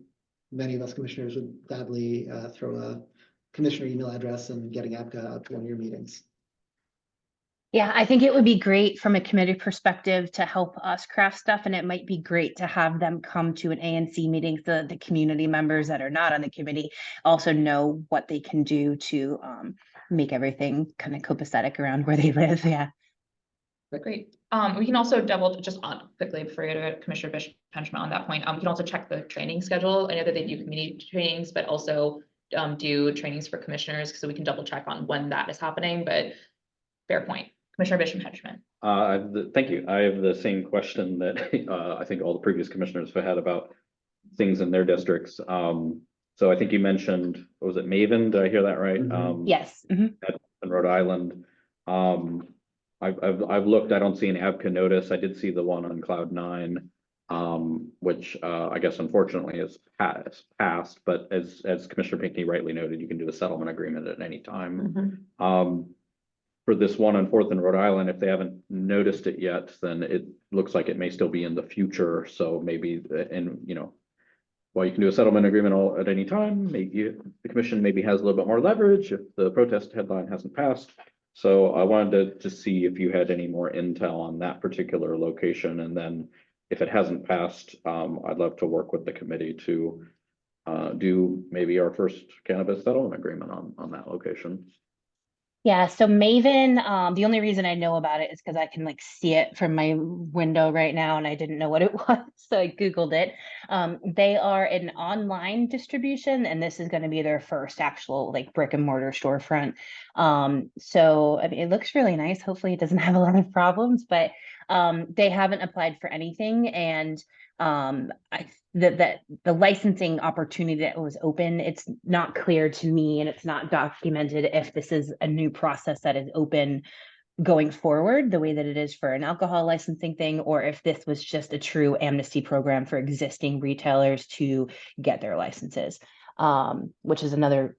many of us commissioners would gladly throw a commissioner email address and getting ABCA out to one of your meetings. Yeah, I think it would be great from a committee perspective to help us craft stuff, and it might be great to have them come to an ANC meeting so that the community members that are not on the committee also know what they can do to make everything kind of copacetic around where they live. Yeah. Great. We can also just on quickly before you go to Commissioner Benjamin on that point. We can also check the training schedule. I know that they do community trainings, but also do trainings for commissioners, so we can double check on when that is happening. But fair point. Commissioner Benjamin. Thank you. I have the same question that I think all the previous commissioners have had about things in their districts. So I think you mentioned, what was it, Maven? Did I hear that right? Yes. In Rhode Island. I've looked, I don't see an ABCA notice. I did see the one on Cloud9, which I guess unfortunately is passed, but as Commissioner Pinckney rightly noted, you can do a settlement agreement at any time. For this one on 4th and Rhode Island, if they haven't noticed it yet, then it looks like it may still be in the future. So maybe, while you can do a settlement agreement at any time, maybe the commission maybe has a little bit more leverage if the protest headline hasn't passed. So I wanted to see if you had any more intel on that particular location. And then if it hasn't passed, I'd love to work with the committee to do maybe our first cannabis settlement agreement on that location. Yeah, so Maven, the only reason I know about it is because I can like see it from my window right now, and I didn't know what it was, so I Googled it. They are an online distribution, and this is going to be their first actual like brick and mortar storefront. So I mean, it looks really nice. Hopefully it doesn't have a lot of problems, but They haven't applied for anything, and the licensing opportunity that was open, it's not clear to me, and it's not documented if this is a new process that is open going forward the way that it is for an alcohol licensing thing, or if this was just a true amnesty program for existing retailers to get their licenses, which is another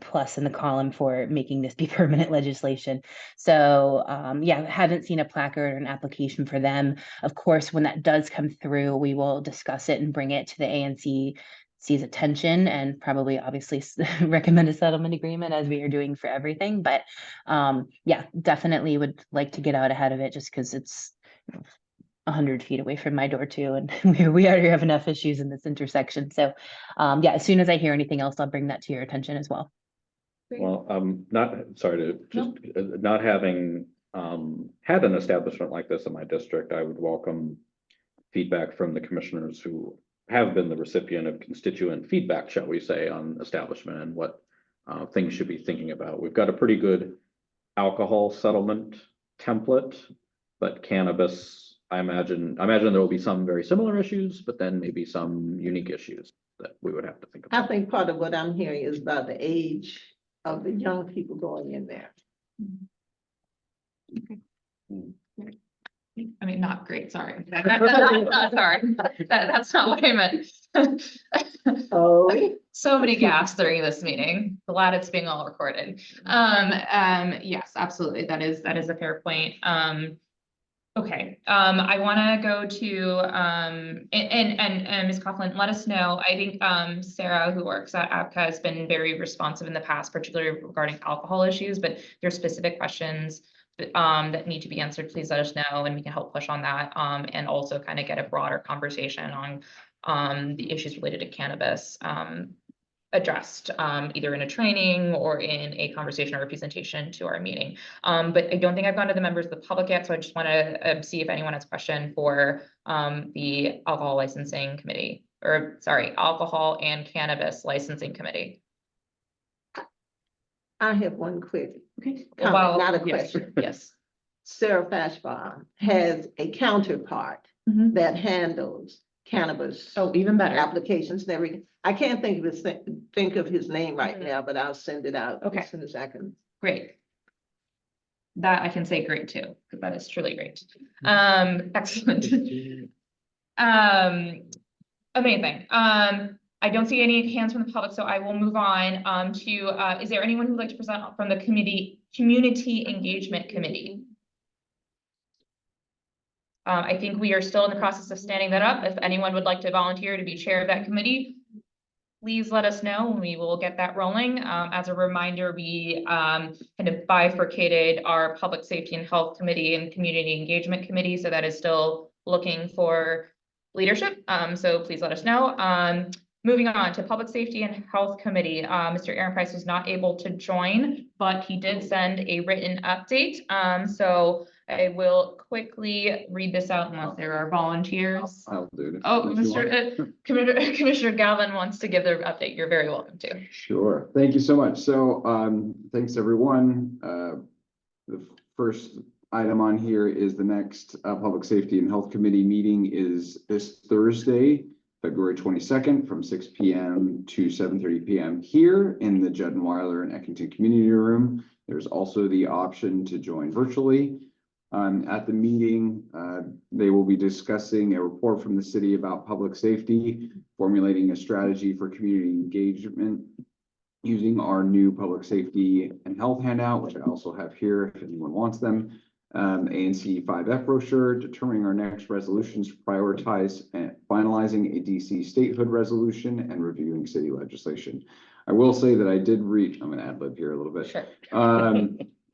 plus in the column for making this be permanent legislation. So yeah, haven't seen a placard or an application for them. Of course, when that does come through, we will discuss it and bring it to the ANC's attention, and probably obviously recommend a settlement agreement, as we are doing for everything. But yeah, definitely would like to get out ahead of it, just because it's 100 feet away from my door too, and we already have enough issues in this intersection. So yeah, as soon as I hear anything else, I'll bring that to your attention as well. Well, not having had an establishment like this in my district, I would welcome feedback from the commissioners who have been the recipient of constituent feedback, shall we say, on establishment and what things should be thinking about. We've got a pretty good alcohol settlement template, but cannabis, I imagine there will be some very similar issues, but then maybe some unique issues that we would have to think about. I think part of what I'm hearing is about the age of the young people going in there. I mean, not great, sorry. Sorry, that's not what I meant. Oh. So many gaps during this meeting. Glad it's being all recorded. Yes, absolutely. That is a fair point. Okay, I want to go to and Ms. Coughlin, let us know. I think Sarah, who works at APCA, has been very responsive in the past, particularly regarding alcohol issues, but there's specific questions that need to be answered. Please let us know, and we can help push on that, and also kind of get a broader conversation on the issues related to cannabis addressed, either in a training or in a conversation or a presentation to our meeting. But I don't think I've gone to the members of the public yet, so I just want to see if anyone has a question for the Alcohol Licensing Committee, or sorry, Alcohol and Cannabis Licensing Committee. I have one quick comment, Well, not a yes, question. yes. Sarah Fashbaum has a counterpart that handles cannabis. Oh, even better. Applications and everything. I can't think of his name right now, but I'll send it out as soon as I can. Great. That I can say great too, because that is truly great. Excellent. Amazing. I don't see any hands from the public, so I will move on to, is there anyone who'd like to present from the Community Engagement Committee? I think we are still in the process of standing that up. If anyone would like to volunteer to be chair of that committee, please let us know and we will get that rolling. As a reminder, we kind of bifurcated our Public Safety and Health Committee and Community Engagement Committee, so that is still looking for leadership. So please let us know. Moving on to Public Safety and Health Committee, Mr. Aaron Price was not able to join, but he did send a written update. So I will quickly read this out unless there are volunteers. I'll do it. Oh, Commissioner Galvin wants to give their update. You're very welcome to. Sure. Thank you so much. So thanks everyone. The first item on here is the next Public Safety and Health Committee meeting is this Thursday, February 22nd from 6 p.m. to 7:30 p.m. here in the Judd and Weiler and Eckington Community Room. There's also the option to join virtually. At the meeting, they will be discussing a report from the city about public safety, formulating a strategy for community engagement using our new public safety and health handout, which I also have here if anyone wants them. ANC 5F brochure, determining our next resolutions, prioritize and finalizing a DC statehood resolution, and reviewing city legislation. I will say that I did read, I'm going to ad lib here a little bit. Sure.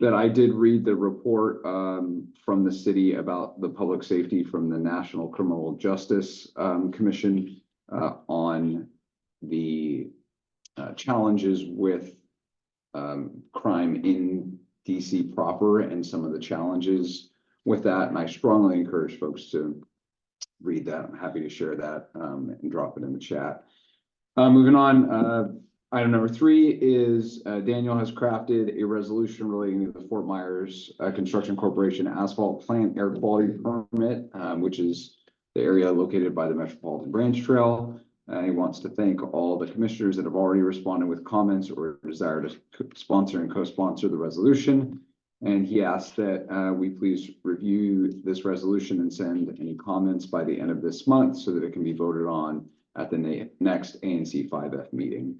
That I did read the report from the city about the public safety from the National Criminal Justice Commission on the challenges with crime in DC proper and some of the challenges with that. And I strongly encourage folks to read that. I'm happy to share that and drop it in the chat. Moving on, Item number 3 is Daniel has crafted a resolution relating to the Fort Myers Construction Corporation asphalt plant air quality permit, which is the area located by the Metropolitan Branch Trail. He wants to thank all the commissioners that have already responded with comments or desire to sponsor and co-sponsor the resolution. And he asked that we please review this resolution and send any comments by the end of this month so that it can be voted on at the next ANC 5F meeting.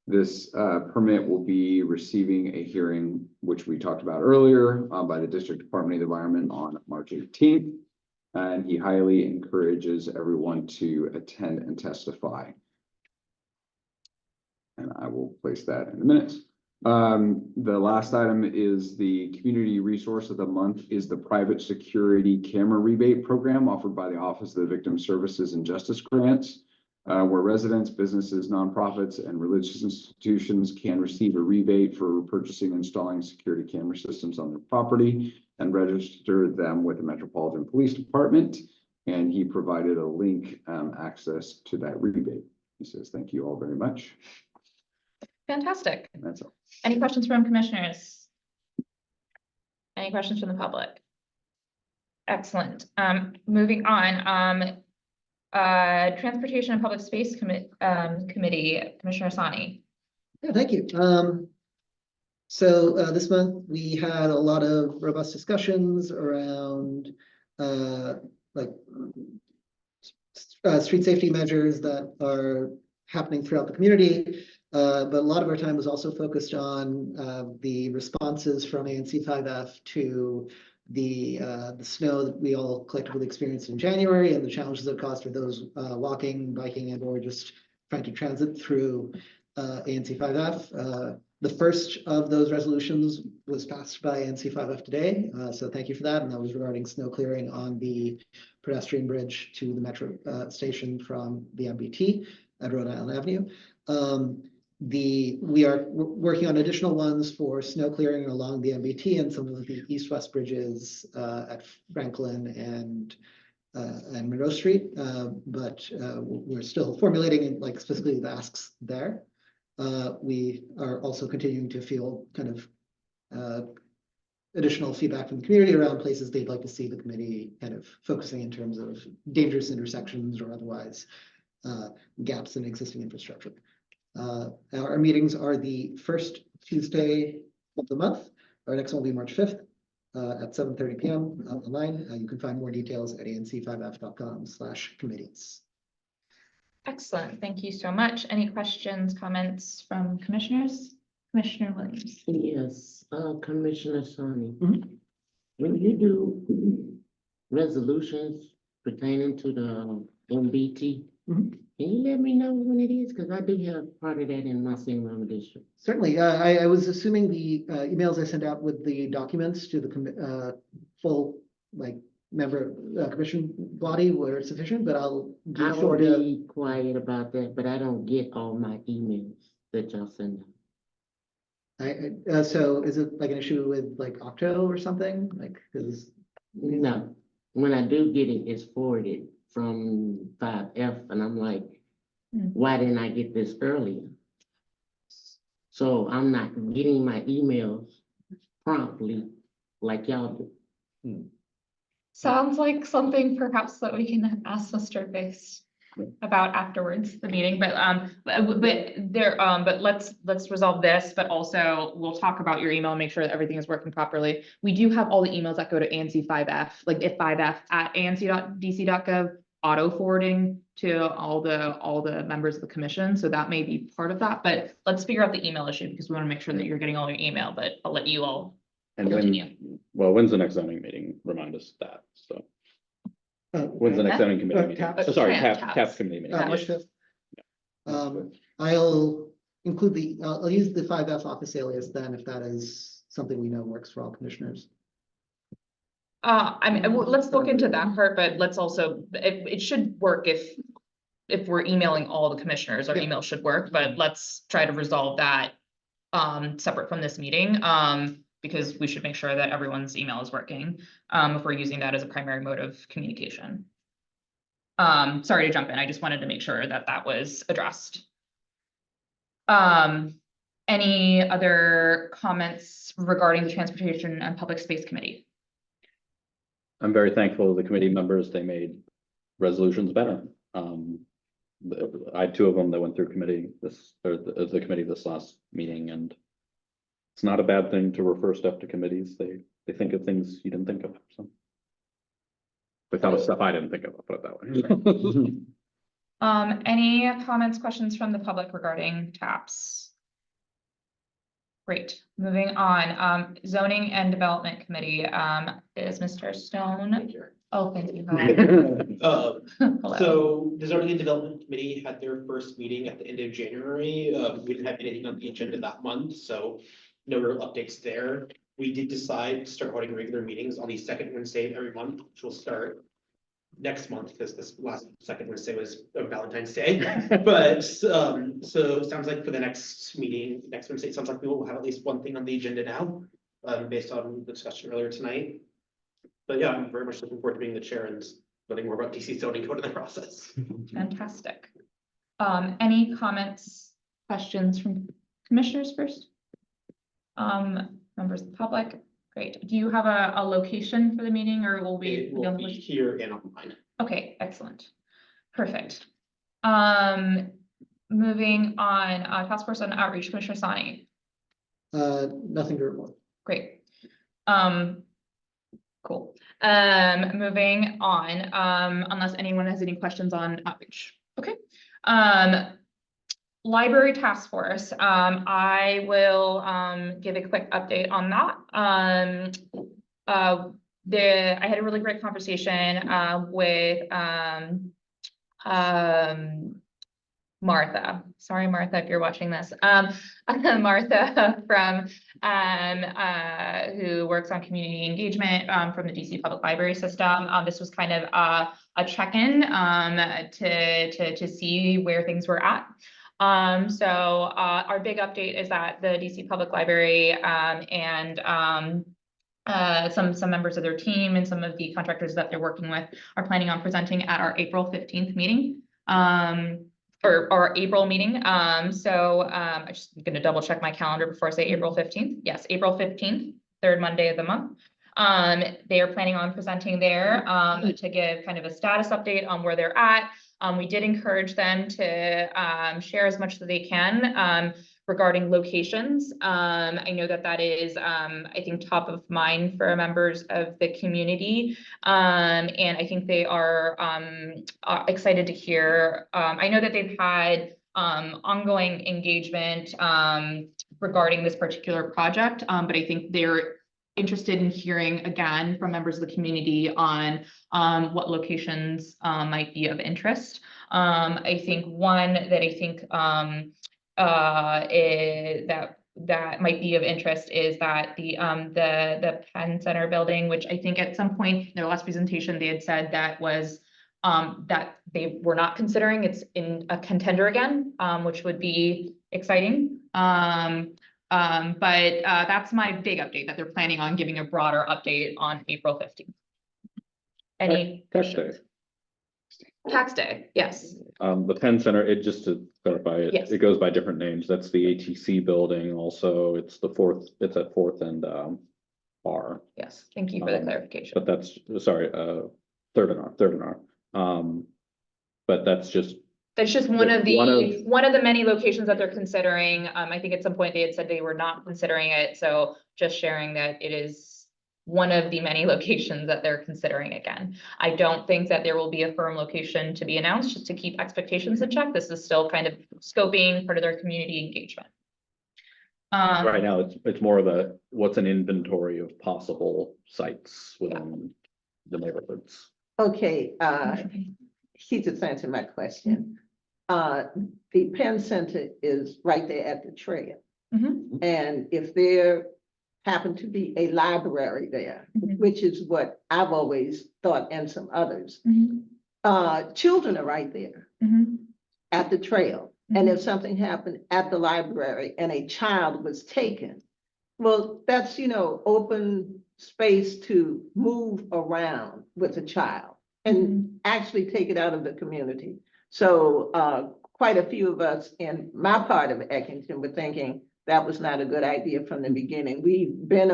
This permit will be receiving a hearing, which we talked about earlier, by the District Department of the Environment on March 18th. And he highly encourages everyone to attend and testify. And I will place that in the minutes. The last item is the community resource of the month is the private security camera rebate program offered by the Office of the Victim Services and Justice Grants. Where residents, businesses, nonprofits, and religious institutions can receive a rebate for purchasing and installing security camera systems on their property and register them with the Metropolitan Police Department. And he provided a link access to that rebate. He says, thank you all very much. Fantastic. And that's all. Any questions from commissioners? Any questions from the public? Excellent. Moving on. Transportation and Public Space Committee, Commissioner Sani. Yeah, thank you. So this month we had a lot of robust discussions around street safety measures that are happening throughout the community. But a lot of our time was also focused on the responses from ANC 5F to the snow that we all collectively experienced in January and the challenges it caused for those walking, biking, and or just trying to transit through ANC 5F. The first of those resolutions was passed by ANC 5F today, so thank you for that. And that was regarding snow clearing on the pedestrian bridge to the metro station from the MBT at Rhode Island Avenue. We are working on additional ones for snow clearing along the MBT and some of the east-west bridges at Franklin and Monroe Street, but we're still formulating specifically the asks there. We are also continuing to feel kind of additional feedback from the community around places they'd like to see the committee kind of focusing in terms of dangerous intersections or otherwise gaps in existing infrastructure. Our meetings are the first Tuesday of the month. Our next one will be March 5th at 7:30 p.m. online. You can find more details at anc5f.com/committees. Excellent. Thank you so much. Any questions, comments from commissioners? Commissioner Williams. Yes, Commissioner Sani. When you do resolutions pertaining to the MBT, can you let me know when it is? Because I do have part of that in my single district. Certainly. I was assuming the emails I sent out with the documents to the full member commission body were sufficient, but I'll be sure to be quiet about that, but I don't get all my emails that y'all send out. So is it like an issue with Octo or something? Because no, when I do get it, it's forwarded from 5F, and I'm like, why didn't I get this earlier? So I'm not getting my emails promptly like y'all do. Sounds like something perhaps that we can ask Mr. Face about afterwards the meeting, but let's resolve this, but also we'll talk about your email and make sure that everything is working properly. We do have all the emails that go to ANC 5F, if 5F at anc.dc.gov, auto forwarding to all the members of the commission. So that may be part of that, but let's figure out the email issue because we want to make sure that you're getting all your email, but I'll let you all continue. When's the next zoning meeting? Remind us that, so. When's the next zoning committee meeting? Sorry, TAP committee meeting. March 5th. I'll include I'll use the 5F office alias then if that is something we know works for all commissioners. I mean, let's look into that part, but let's also, it should work if we're emailing all the commissioners, our email should work, but let's try to resolve that separate from this meeting, because we should make sure that everyone's email is working if we're using that as a primary mode of communication. Sorry to jump in. I just wanted to make sure that that was addressed. Any other comments regarding the Transportation and Public Space Committee? I'm very thankful to the committee members. They made resolutions better. I had 2 of them that went through committee the committee this last meeting, and it's not a bad thing to refer stuff to committees. They think of things you didn't think of. So they thought of stuff I didn't think of. I'll put it that way. Any comments, questions from the public regarding TAPS? Great, moving on. Zoning and Development Committee is Mr. Stone. Oh, thank you. Hello. So the Zoning and Development Committee had their first meeting at the end of January. We didn't have anything on the agenda that month, so no real updates there. We did decide to start holding regular meetings on the second Wednesday of every month, which will start next month because this last second Wednesday was Valentine's Day. But so it sounds like for the next meeting, next Wednesday, it sounds like we will have at least one thing on the agenda now, based on the discussion earlier tonight. But yeah, I'm very much looking forward to being the chair and learning more about DC zoning code in the process. Fantastic. Any comments, questions from commissioners first? Members of the public? Great. Do you have a location for the meeting, or will we? It will be here and online. Okay, excellent. Perfect. Moving on, Task Force on Outreach, Commissioner Sani. Nothing to report. Great. Cool. Moving on, unless anyone has any questions on outreach. Okay. Library Task Force. I will give a quick update on that. I had a really great conversation with Martha. Sorry, Martha, if you're watching this. Martha from who works on community engagement from the DC Public Library System. This was kind of a check-in to see where things were at. So our big update is that the DC Public Library and some members of their team and some of the contractors that they're working with are planning on presenting at our April 15th meeting. Or our April meeting. I'm just gonna double check my calendar before I say April 15th. Yes, April 15th, third Monday of the month. They are planning on presenting there to give kind of a status update on where they're at. We did encourage them to share as much as they can regarding locations. I know that is, I think, top of mind for members of the community. And I think they are excited to hear. I know that they've had ongoing engagement regarding this particular project, but I think they're interested in hearing again from members of the community on what locations might be of interest. I think one that I think that might be of interest is that the Penn Center building, which I think at some point in their last presentation they had said that was that they were not considering it's in a contender again, which would be exciting. But that's my big update, that they're planning on giving a broader update on April 15th. Any Tax Day. Tax Day, yes. The Penn Center, just to clarify, Yes. it goes by different names. That's the ATC building. Also, it's at 4th and R. Yes, thank you for the clarification. But that's, sorry, third and R. But that's just one of the many locations that they're considering. I think at some point they had said they were not considering it. So just sharing that it is one of the many locations that they're considering again. I don't think that there will be a firm location to be announced, just to keep expectations in check. This is still kind of scoping, part of their community engagement. Right now, it's more of what's an inventory of possible sites within the neighborhoods. Okay, he just answered my question. The Penn Center is right there at the trail. Mm-hmm. And if there happen to be a library there, which is what I've always thought, and some others, children are right there at the trail. And if something happened at the library and a child was taken, well, that's, open space to move around with a child and actually take it out of the community. So quite a few of us in my part of Eckington were thinking that was not a good idea from the beginning. We've been,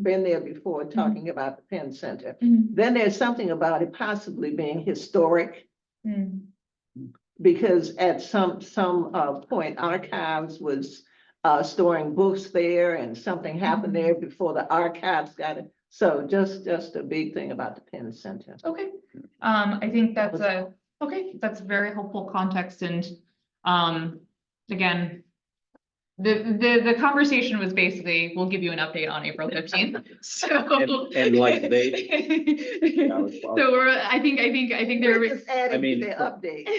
been there before talking about the Penn Center. Then there's something about it possibly being historic. Because at some point, Archives was storing books there, and something happened there before the archives got it. So just a big thing about the Penn Center. Okay, I think that's that's very helpful context, and again, the conversation was basically, we'll give you an update on April 15th. So and like they, so we're I think there was I mean the update.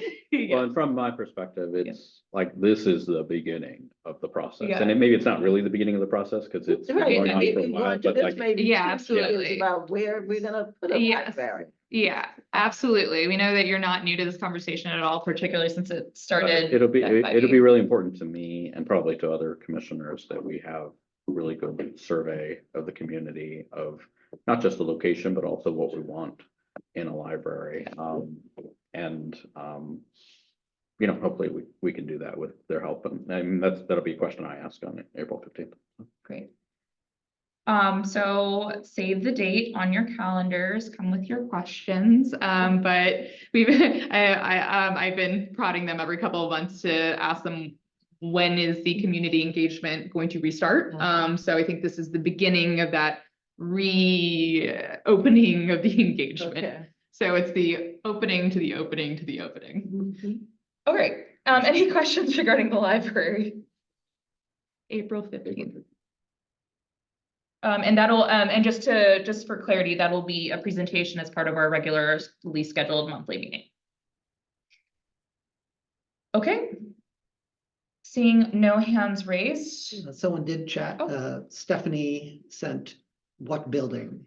well, and from my perspective, it's like this is the beginning of the process, Yeah. and maybe it's not really the beginning of the process because it's been going on for a while, but like absolutely about where we're gonna put a library. Yeah, absolutely. We know that you're not new to this conversation at all, particularly since it started. It'll be really important to me and probably to other commissioners that we have a really good survey of the community of not just the location, but also what we want in a library. You know, hopefully we can do that with their help. And I mean, that'll be a question I ask on April 15th. Great. So save the date on your calendars, come with your questions. But I've been prodding them every couple of months to ask them, when is the community engagement going to restart? So I think this is the beginning of that reopening of the engagement. Okay. So it's the opening to the opening to the opening. All right. Any questions regarding the library? April 15th. And that'll, and just for clarity, that'll be a presentation as part of our regularly scheduled monthly meeting. Okay. Seeing no hands raised. Someone did chat. Stephanie sent what building?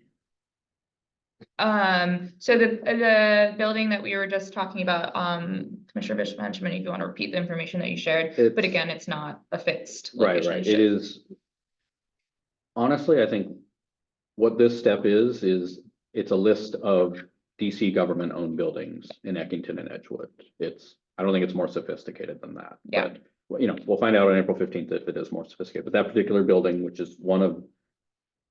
So the building that we were just talking about, Commissioner Bishop mentioned, if you want to repeat the information that you shared, but again, it's not a fixed location. Right. It is. Honestly, I think what this step is it's a list of DC government owned buildings in Eckington and Edgewood. I don't think it's more sophisticated than that. Yeah. But, you know, we'll find out on April 15th if it is more sophisticated. But that particular building, which is one of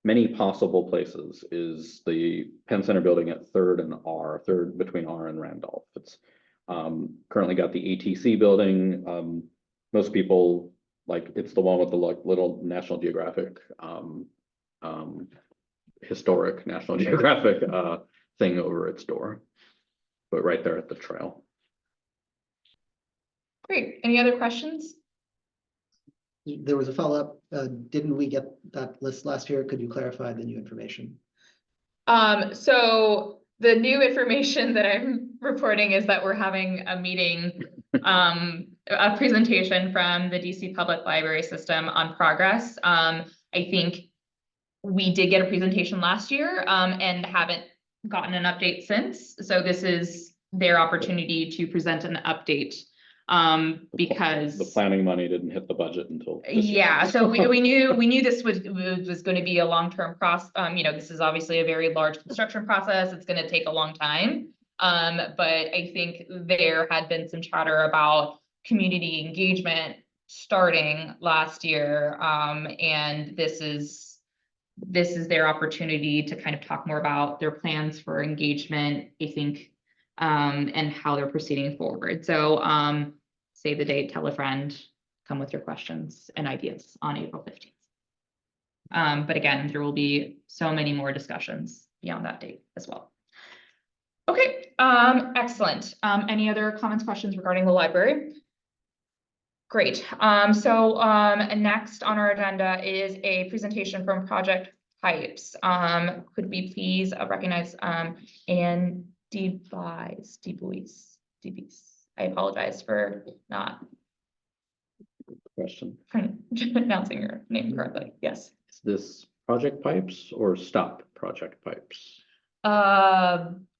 many possible places, is the Penn Center building at 3rd and R, 3rd between R and Randolph. It's currently got the ATC building. Most people, like, it's the one with the little National Geographic, historic National Geographic thing over its door, but right there at the trail. Great. Any other questions? There was a follow-up. Didn't we get that list last year? Could you clarify the new information? So the new information that I'm reporting is that we're having a meeting, a presentation from the DC Public Library System on progress. I think we did get a presentation last year and haven't gotten an update since. So this is their opportunity to present an update because the planning money didn't hit the budget until this year. Yeah, so we knew this was going to be a long-term process. You know, this is obviously a very large construction process. It's going to take a long time. But I think there had been some chatter about community engagement starting last year, and this is their opportunity to kind of talk more about their plans for engagement, I think, and how they're proceeding forward. So save the date, tell a friend, come with your questions and ideas on April 15th. But again, there will be so many more discussions beyond that date as well. Okay, excellent. Any other comments, questions regarding the library? Great. So next on our agenda is a presentation from Project Pipes. Could we please recognize Anne DeBois? I apologize for not pronouncing your name correctly. Yes. Is this Project Pipes or Stop Project Pipes?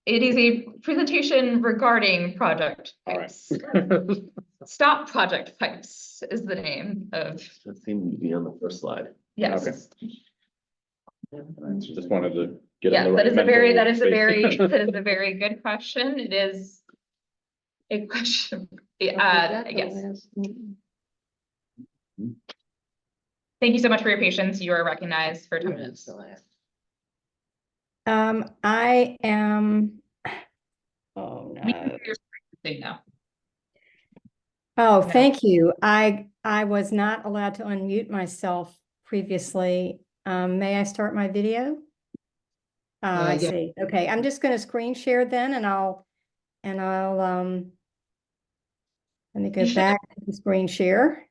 It is a presentation regarding Project Pipes. Right. Stop Project Pipes is the name of. That seemed to be on the first slide. Yes. Okay. Just wanted to get. Yeah, that is a very good question. It is. a question. Was that the Yes. last meeting? Thank you so much for your patience. You are recognized for 10 Yeah, minutes. it's the last. I am, oh We can no. hear your thing now. Oh, No. thank you. I was not allowed to unmute myself previously. May I start my video? I Yeah. see. Okay, I'm just going to screen share then and I'll let me go You should- back to the screen share.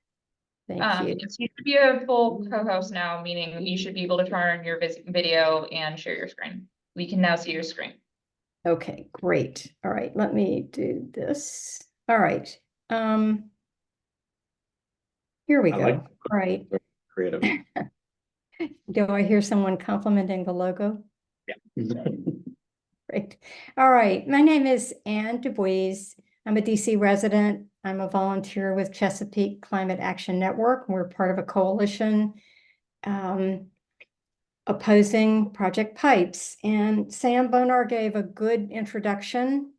Thank you. Yes, you should be a full co-host now, meaning you should be able to turn on your video and share your screen. We can now see your screen. Okay, great. All right, let me do this. All right. Here we I go. like All right. creative. Do I hear someone complimenting the logo? Yeah. Great. All right. My name is Ann DuBois. I'm a DC resident. I'm a volunteer with Chesapeake Climate Action Network. We're part of a coalition opposing Project Pipes. And Sam Bonar gave a good introduction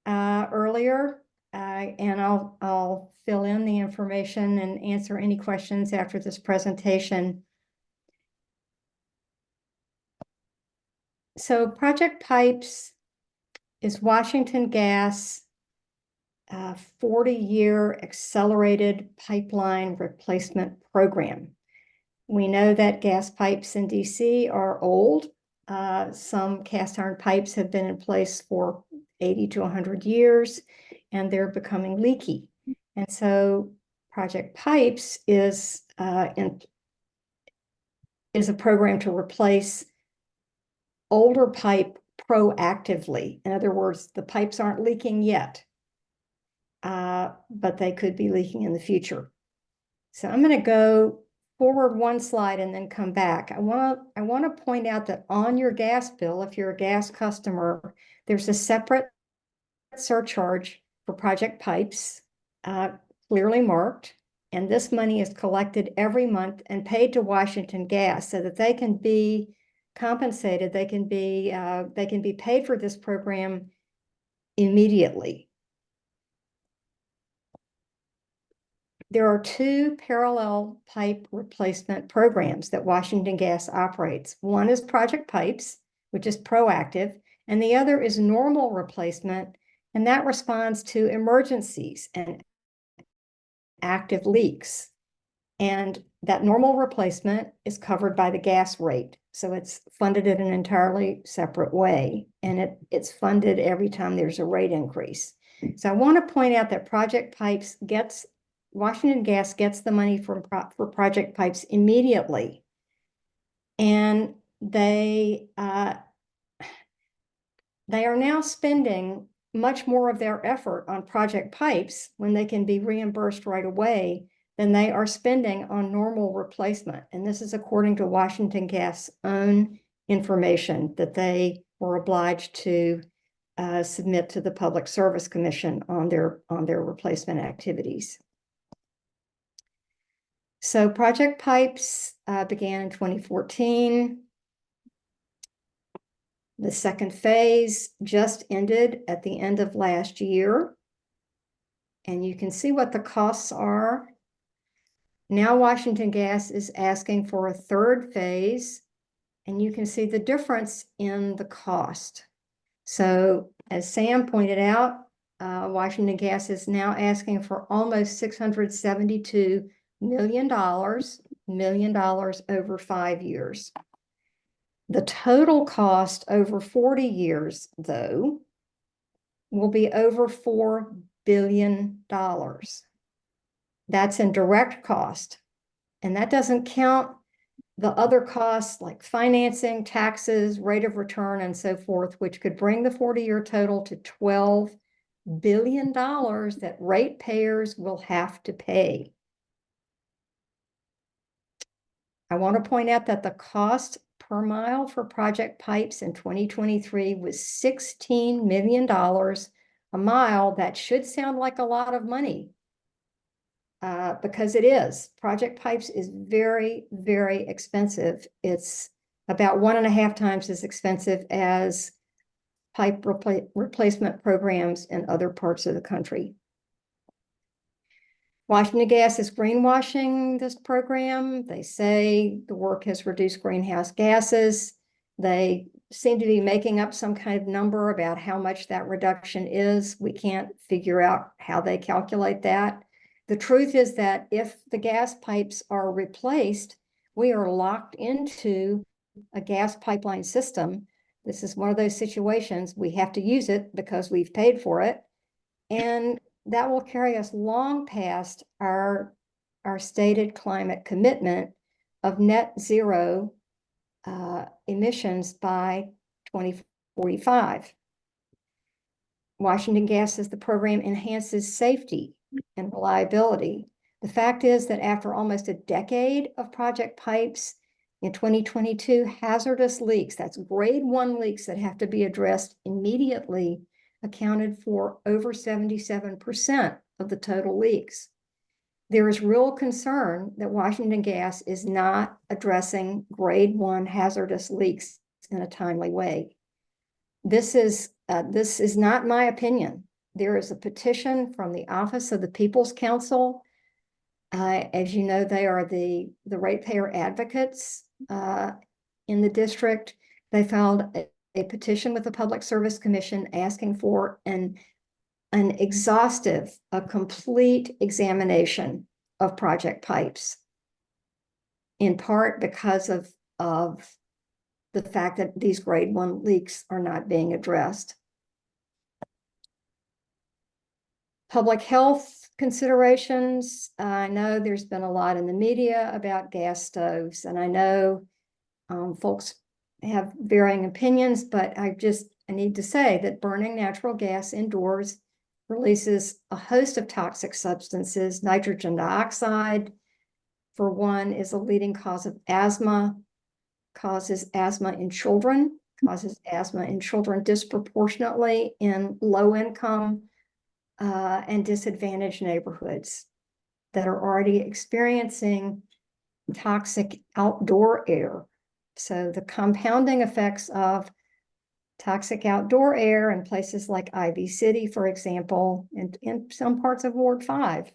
earlier, and I'll fill in the information and answer any questions after this presentation. So Project Pipes is Washington Gas 40-year accelerated pipeline replacement program. We know that gas pipes in DC are old. Some cast iron pipes have been in place for 80 to 100 years, and they're becoming leaky. And so Project Pipes is a program to replace older pipe proactively. In other words, the pipes aren't leaking yet, but they could be leaking in the future. So I'm going to go forward one slide and then come back. I want to point out that on your gas bill, if you're a gas customer, there's a separate surcharge for Project Pipes, clearly marked. And this money is collected every month and paid to Washington Gas so that they can be compensated. They can be paid for this program immediately. There are two parallel pipe replacement programs that Washington Gas operates. One is Project Pipes, which is proactive, and the other is normal replacement, and that responds to emergencies and active leaks. And that normal replacement is covered by the gas rate. So it's funded in an entirely separate way, and it's funded every time there's a rate increase. So I want to point out that Project Pipes Washington Gas gets the money for Project Pipes immediately. And they are now spending much more of their effort on Project Pipes when they can be reimbursed right away than they are spending on normal replacement. And this is according to Washington Gas' own information that they were obliged to submit to the Public Service Commission on their replacement activities. So Project Pipes began in 2014. The second phase just ended at the end of last year. And you can see what the costs are. Now Washington Gas is asking for a third phase, and you can see the difference in the cost. So as Sam pointed out, Washington Gas is now asking for almost $672 million over 5 years. The total cost over 40 years, though, will be over $4 billion. That's in direct cost. And that doesn't count the other costs like financing, taxes, rate of return, and so forth, which could bring the 40-year total to $12 billion that ratepayers will have to pay. I want to point out that the cost per mile for Project Pipes in 2023 was $16 million a mile. That should sound like a lot of money because it is. Project Pipes is very, very expensive. It's about 1.5 times as expensive as pipe replacement programs in other parts of the country. Washington Gas is greenwashing this program. They say the work has reduced greenhouse gases. They seem to be making up some kind of number about how much that reduction is. We can't figure out how they calculate that. The truth is that if the gas pipes are replaced, we are locked into a gas pipeline system. This is one of those situations we have to use it because we've paid for it. And that will carry us long past our stated climate commitment of net zero emissions by 2045. Washington Gas says the program enhances safety and reliability. The fact is that after almost a decade of project pipes, in 2022, hazardous leaks, that's grade 1 leaks that have to be addressed immediately, accounted for over 77% of the total leaks. There is real concern that Washington Gas is not addressing grade 1 hazardous leaks in a timely way. This is not my opinion. There is a petition from the Office of the People's Counsel. As you know, they are the ratepayer advocates in the district. They filed a petition with the Public Service Commission asking for an exhaustive, a complete examination of project pipes, in part because of the fact that these grade 1 leaks are not being addressed. Public health considerations. I know there's been a lot in the media about gas stoves, and I know folks have varying opinions, but I need to say that burning natural gas indoors releases a host of toxic substances. Nitrogen dioxide, for one, is a leading cause of asthma, causes asthma in children disproportionately in low-income and disadvantaged neighborhoods that are already experiencing toxic outdoor air. So the compounding effects of toxic outdoor air in places like Ivy City, for example, and in some parts of Ward 5.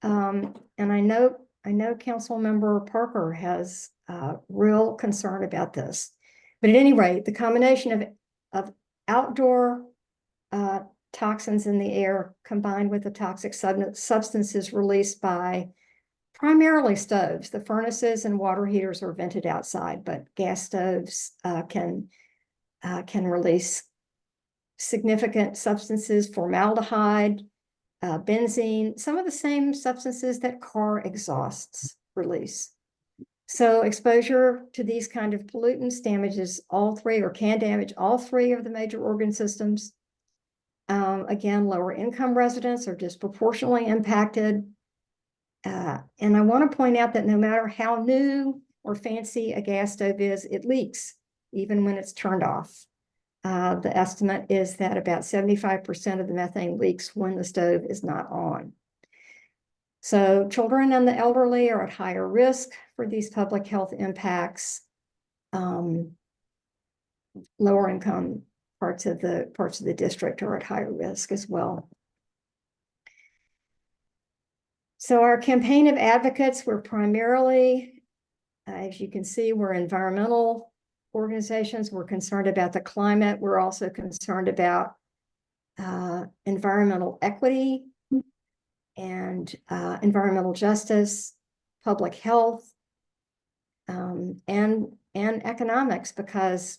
And I know Councilmember Parker has real concern about this. But at any rate, the combination of outdoor toxins in the air combined with the toxic substances released by primarily stoves. The furnaces and water heaters are vented outside, but gas stoves can release significant substances, formaldehyde, benzene, some of the same substances that car exhausts release. So exposure to these kind of pollutants damages all three, or can damage all three of the major organ systems. Again, lower income residents are disproportionately impacted. And I want to point out that no matter how new or fancy a gas stove is, it leaks, even when it's turned off. The estimate is that about 75% of the methane leaks when the stove is not on. So children and the elderly are at higher risk for these public health impacts. Lower income parts of the district are at higher risk as well. So our campaign of advocates, we're primarily, as you can see, we're environmental organizations. We're concerned about the climate. We're also concerned about environmental equity and environmental justice, public health, and economics, because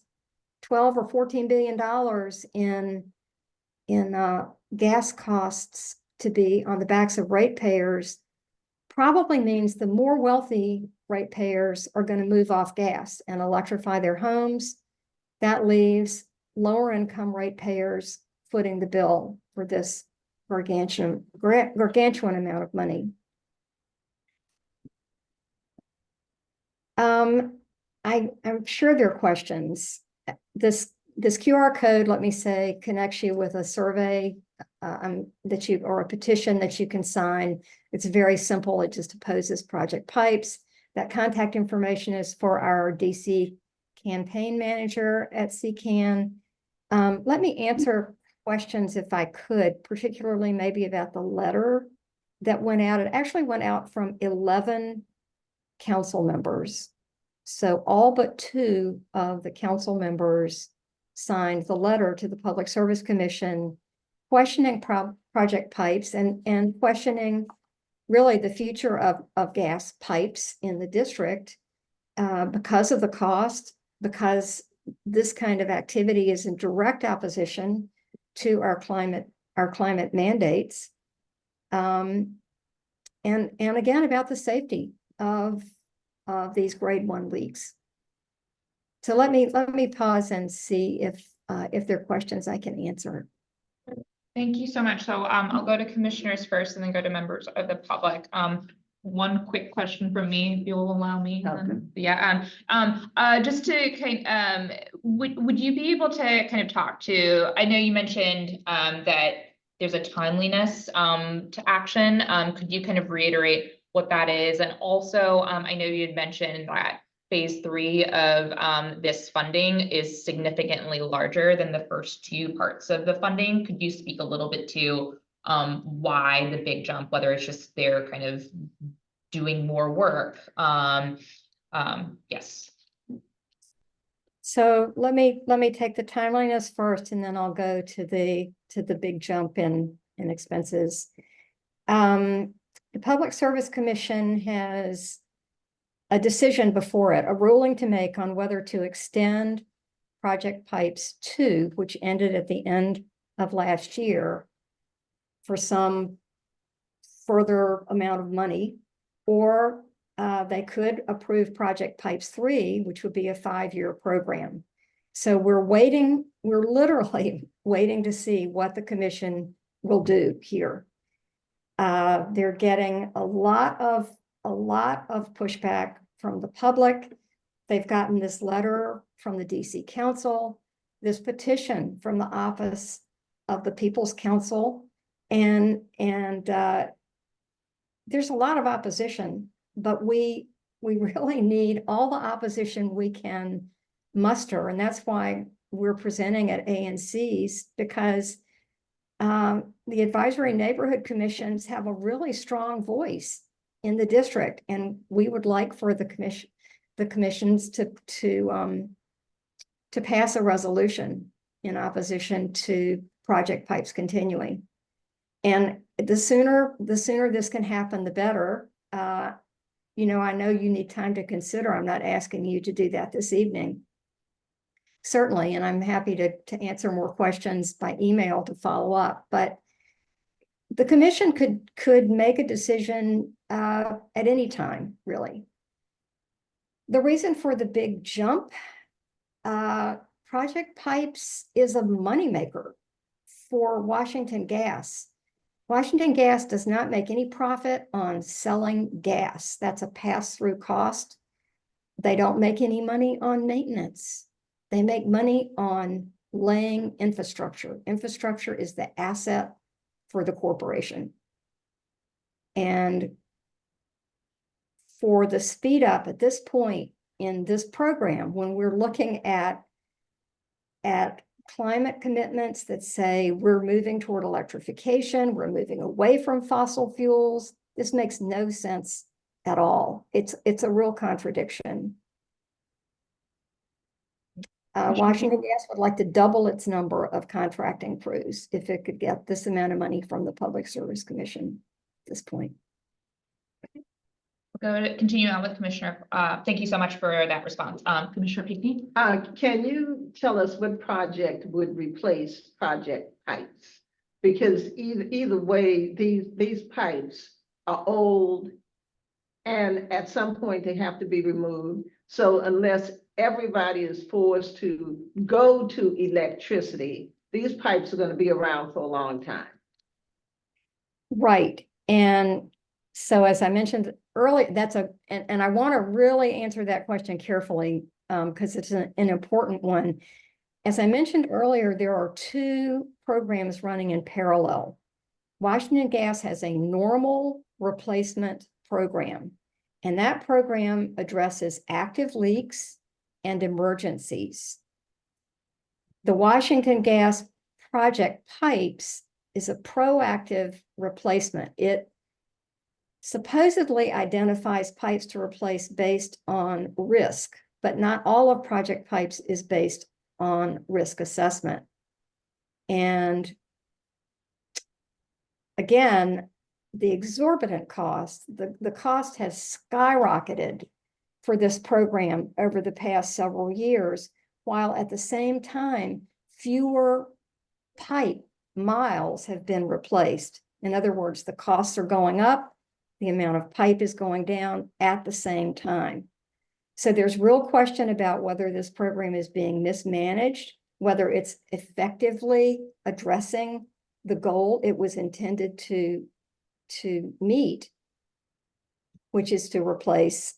$12 or $14 billion in gas costs to be on the backs of ratepayers probably means the more wealthy ratepayers are going to move off gas and electrify their homes. That leaves lower income ratepayers footing the bill for this gargantuan amount of money. I'm sure there are questions. This QR code, let me say, connects you with a survey or a petition that you can sign. It's very simple. It just opposes project pipes. That contact information is for our DC campaign manager at CCAN. Let me answer questions if I could, particularly maybe about the letter that went out. It actually went out from 11 council members. So all but 2 of the council members signed the letter to the Public Service Commission questioning project pipes and questioning really the future of gas pipes in the district because of the cost, because this kind of activity is in direct opposition to our climate mandates. And again, about the safety of these grade 1 leaks. So let me pause and see if there are questions I can answer. Thank you so much. So I'll go to commissioners first and then go to members of the public. One quick question from me, if you'll allow me. Okay. Yeah. Just to would you be able to kind of talk to, I know you mentioned that there's a timeliness to action. Could you kind of reiterate what that is? And also, I know you had mentioned that phase 3 of this funding is significantly larger than the first 2 parts of the funding. Could you speak a little bit to why the big jump, whether it's just they're kind of doing more work? Yes. So let me take the timeliness first, and then I'll go to the big jump in expenses. The Public Service Commission has a decision before it, a ruling to make on whether to extend Project Pipes 2, which ended at the end of last year, for some further amount of money, or they could approve Project Pipes 3, which would be a 5-year program. So we're literally waiting to see what the commission will do here. They're getting a lot of pushback from the public. They've gotten this letter from the DC Council, this petition from the Office of the People's Council, and there's a lot of opposition, but we really need all the opposition we can muster, and that's why we're presenting at ANCs, because the advisory neighborhood commissions have a really strong voice in the district, and we would like for the commissions to pass a resolution in opposition to Project Pipes continuing. And the sooner this can happen, the better. You know, I know you need time to consider. I'm not asking you to do that this evening. Certainly, and I'm happy to answer more questions by email to follow up, but the commission could make a decision at any time, really. The reason for the big jump, Project Pipes is a moneymaker for Washington Gas. Washington Gas does not make any profit on selling gas. That's a pass-through cost. They don't make any money on maintenance. They make money on laying infrastructure. Infrastructure is the asset for the corporation. And for the speed up at this point in this program, when we're looking at climate commitments that say we're moving toward electrification, we're moving away from fossil fuels, this makes no sense at all. It's a real contradiction. Washington Gas would like to double its number of contracting crews if it could get this amount of money from the Public Service Commission at this point. We'll go to continue on with Commissioner. Thank you so much for that response. Commissioner Pinckney? Can you tell us what project would replace Project Pipes? Because either way, these pipes are old, and at some point they have to be removed. So unless everybody is forced to go to electricity, these pipes are going to be around for a long time. Right. And so as I mentioned earlier, and I want to really answer that question carefully because it's an important one. As I mentioned earlier, there are 2 programs running in parallel. Washington Gas has a normal replacement program, and that program addresses active leaks and emergencies. The Washington Gas project pipes is a proactive replacement. It supposedly identifies pipes to replace based on risk, but not all of project pipes is based on risk assessment. And again, the exorbitant cost, the cost has skyrocketed for this program over the past several years, while at the same time, fewer pipe miles have been replaced. In other words, the costs are going up, the amount of pipe is going down at the same time. So there's real question about whether this program is being mismanaged, whether it's effectively addressing the goal it was intended to meet, which is to replace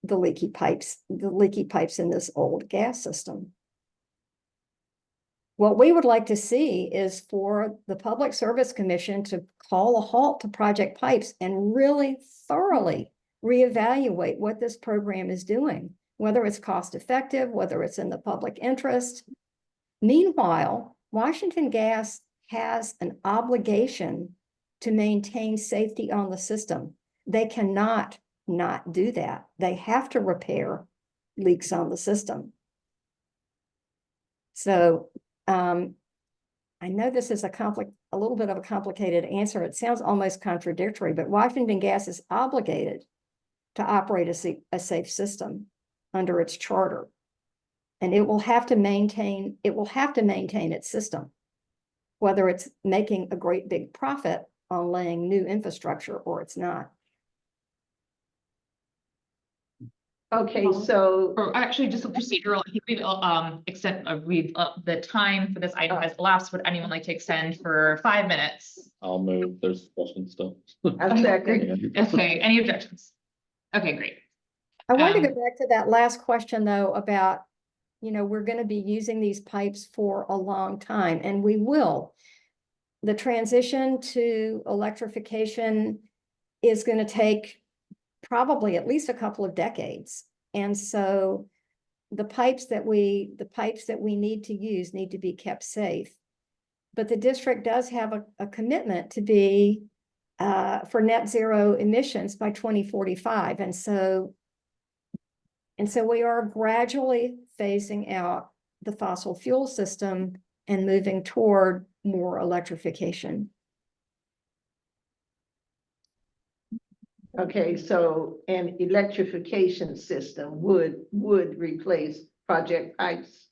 the leaky pipes in this old gas system. What we would like to see is for the Public Service Commission to call a halt to project pipes and really thoroughly reevaluate what this program is doing, whether it's cost effective, whether it's in the public interest. Meanwhile, Washington Gas has an obligation to maintain safety on the system. They cannot not do that. They have to repair leaks on the system. So I know this is a little bit of a complicated answer. It sounds almost contradictory, but Washington Gas is obligated to operate a safe system under its charter. And it will have to maintain its system, whether it's making a great big profit on laying new infrastructure or it's not. Okay, so. Or actually just a procedural, I think we've the time for this item has elapsed. Would anyone like to extend for 5 minutes? I'll move. There's questions still. Okay, any objections? Okay, great. I want to go back to that last question though about, we're going to be using these pipes for a long time, and we will. The transition to electrification is going to take probably at least a couple of decades. And so the pipes that we need to use need to be kept safe. But the district does have a commitment to be for net zero emissions by 2045. And so we are gradually phasing out the fossil fuel system and moving toward more electrification. Okay, so an electrification system would replace project pipes?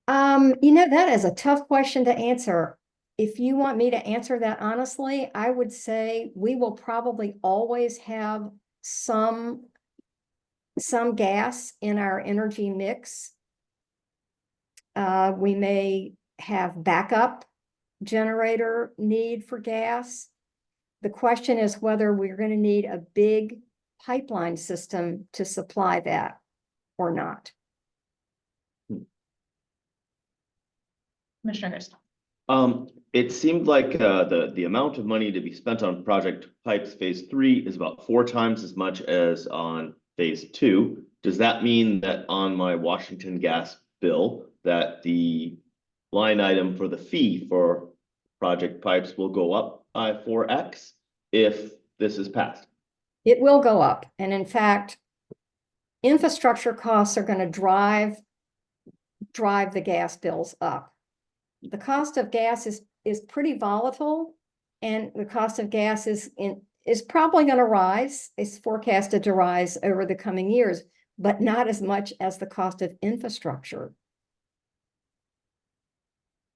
That is a tough question to answer. If you want me to answer that honestly, I would say we will probably always have some gas in our energy mix. We may have backup generator need for gas. The question is whether we're going to need a big pipeline system to supply that or not. Commissioner Hurst. It seemed like the amount of money to be spent on Project Pipes Phase 3 is about 4 times as much as on Phase 2. Does that mean that on my Washington Gas bill that the line item for the fee for Project Pipes will go up by 4x if this is passed? It will go up. And in fact, infrastructure costs are going to drive the gas bills up. The cost of gas is pretty volatile, and the cost of gas is probably going to rise. It's forecasted to rise over the coming years, but not as much as the cost of infrastructure.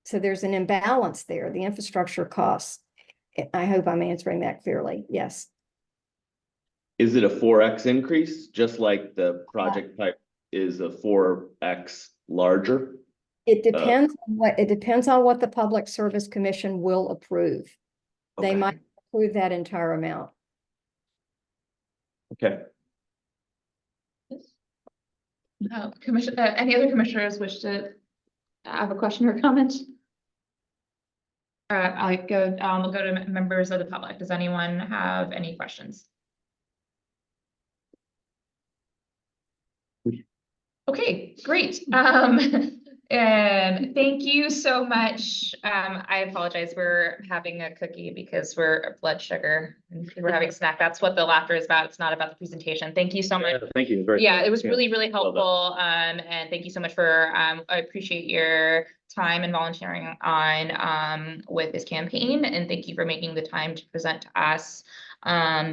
So there's an imbalance there, the infrastructure costs. I hope I'm answering that clearly. Yes. Is it a 4x increase, just like the Project Pipe is a 4x larger? It depends on what the Public Service Commission will approve. They might approve that entire amount. Okay. Any other commissioners wish to have a question or comment? All right, we'll go to members of the public. Does anyone have any questions? Okay, great. And thank you so much. I apologize. We're having a cookie because we're blood sugar and we're having a snack. That's what the laughter is about. It's not about the presentation. Thank you so much. Thank you. Yeah, it was really, really Well done. helpful. And thank you so much for, I appreciate your time and volunteering on, with this campaign. And thank you for making the time to present to us,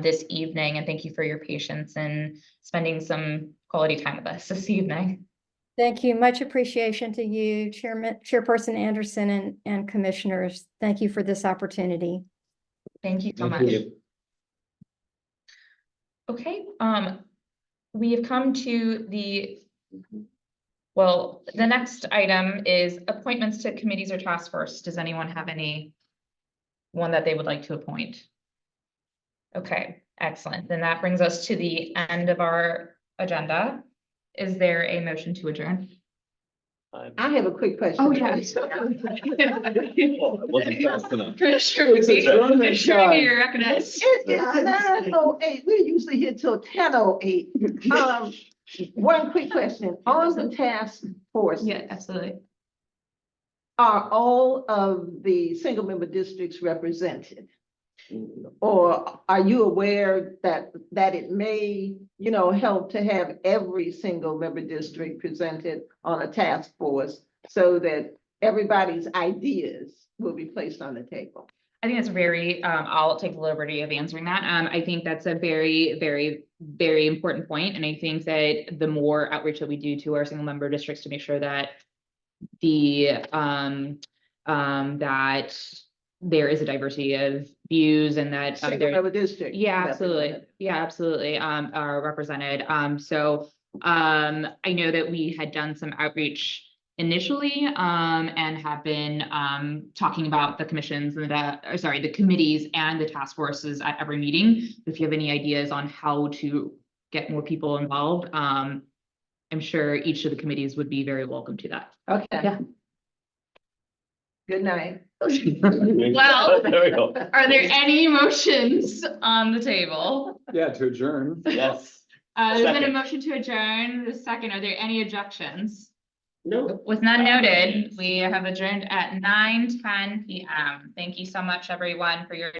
this evening. And thank you for your patience and spending some quality time with us this evening. Thank you. Much appreciation to you, Chairperson Anderson and commissioners. Thank you for this opportunity. Thank you so Thank much. you. Okay, we have come to well, the next item is appointments to committees or task force. Does anyone have any one that they would like to appoint? Okay, excellent. Then that brings us to the end of our agenda. Is there a motion to adjourn? I have a quick question. Oh, yeah. Wasn't fast enough. Commissioner, you're recognized. It's 9:08. We're usually here till 10:08. One quick question. On the task force. Yeah, absolutely. Are all of the single member districts represented? Or are you aware that it may, help to have every single member district presented on a task force so that everybody's ideas will be placed on the table? I think that's very, I'll take the liberty of answering that. I think that's a very, very, very important point. And I think that the more outreach that we do to our single member districts to make sure that that there is a diversity of views and that Single member district. yeah, absolutely. Yeah, absolutely. Are represented. So I know that we had done some outreach initially and have been talking about the commissions and the committees and the task forces at every meeting. If you have any ideas on how to get more people involved, I'm sure each of the committees would be very welcome to that. Okay. Yeah. Good night. Well, There we go. are there any motions on the table? Yeah, to adjourn. Yes. There's been a Second. motion to adjourn. The second, are there any objections? No. With none noted, we have adjourned at 9:10 p.m. Thank you so much, everyone, for your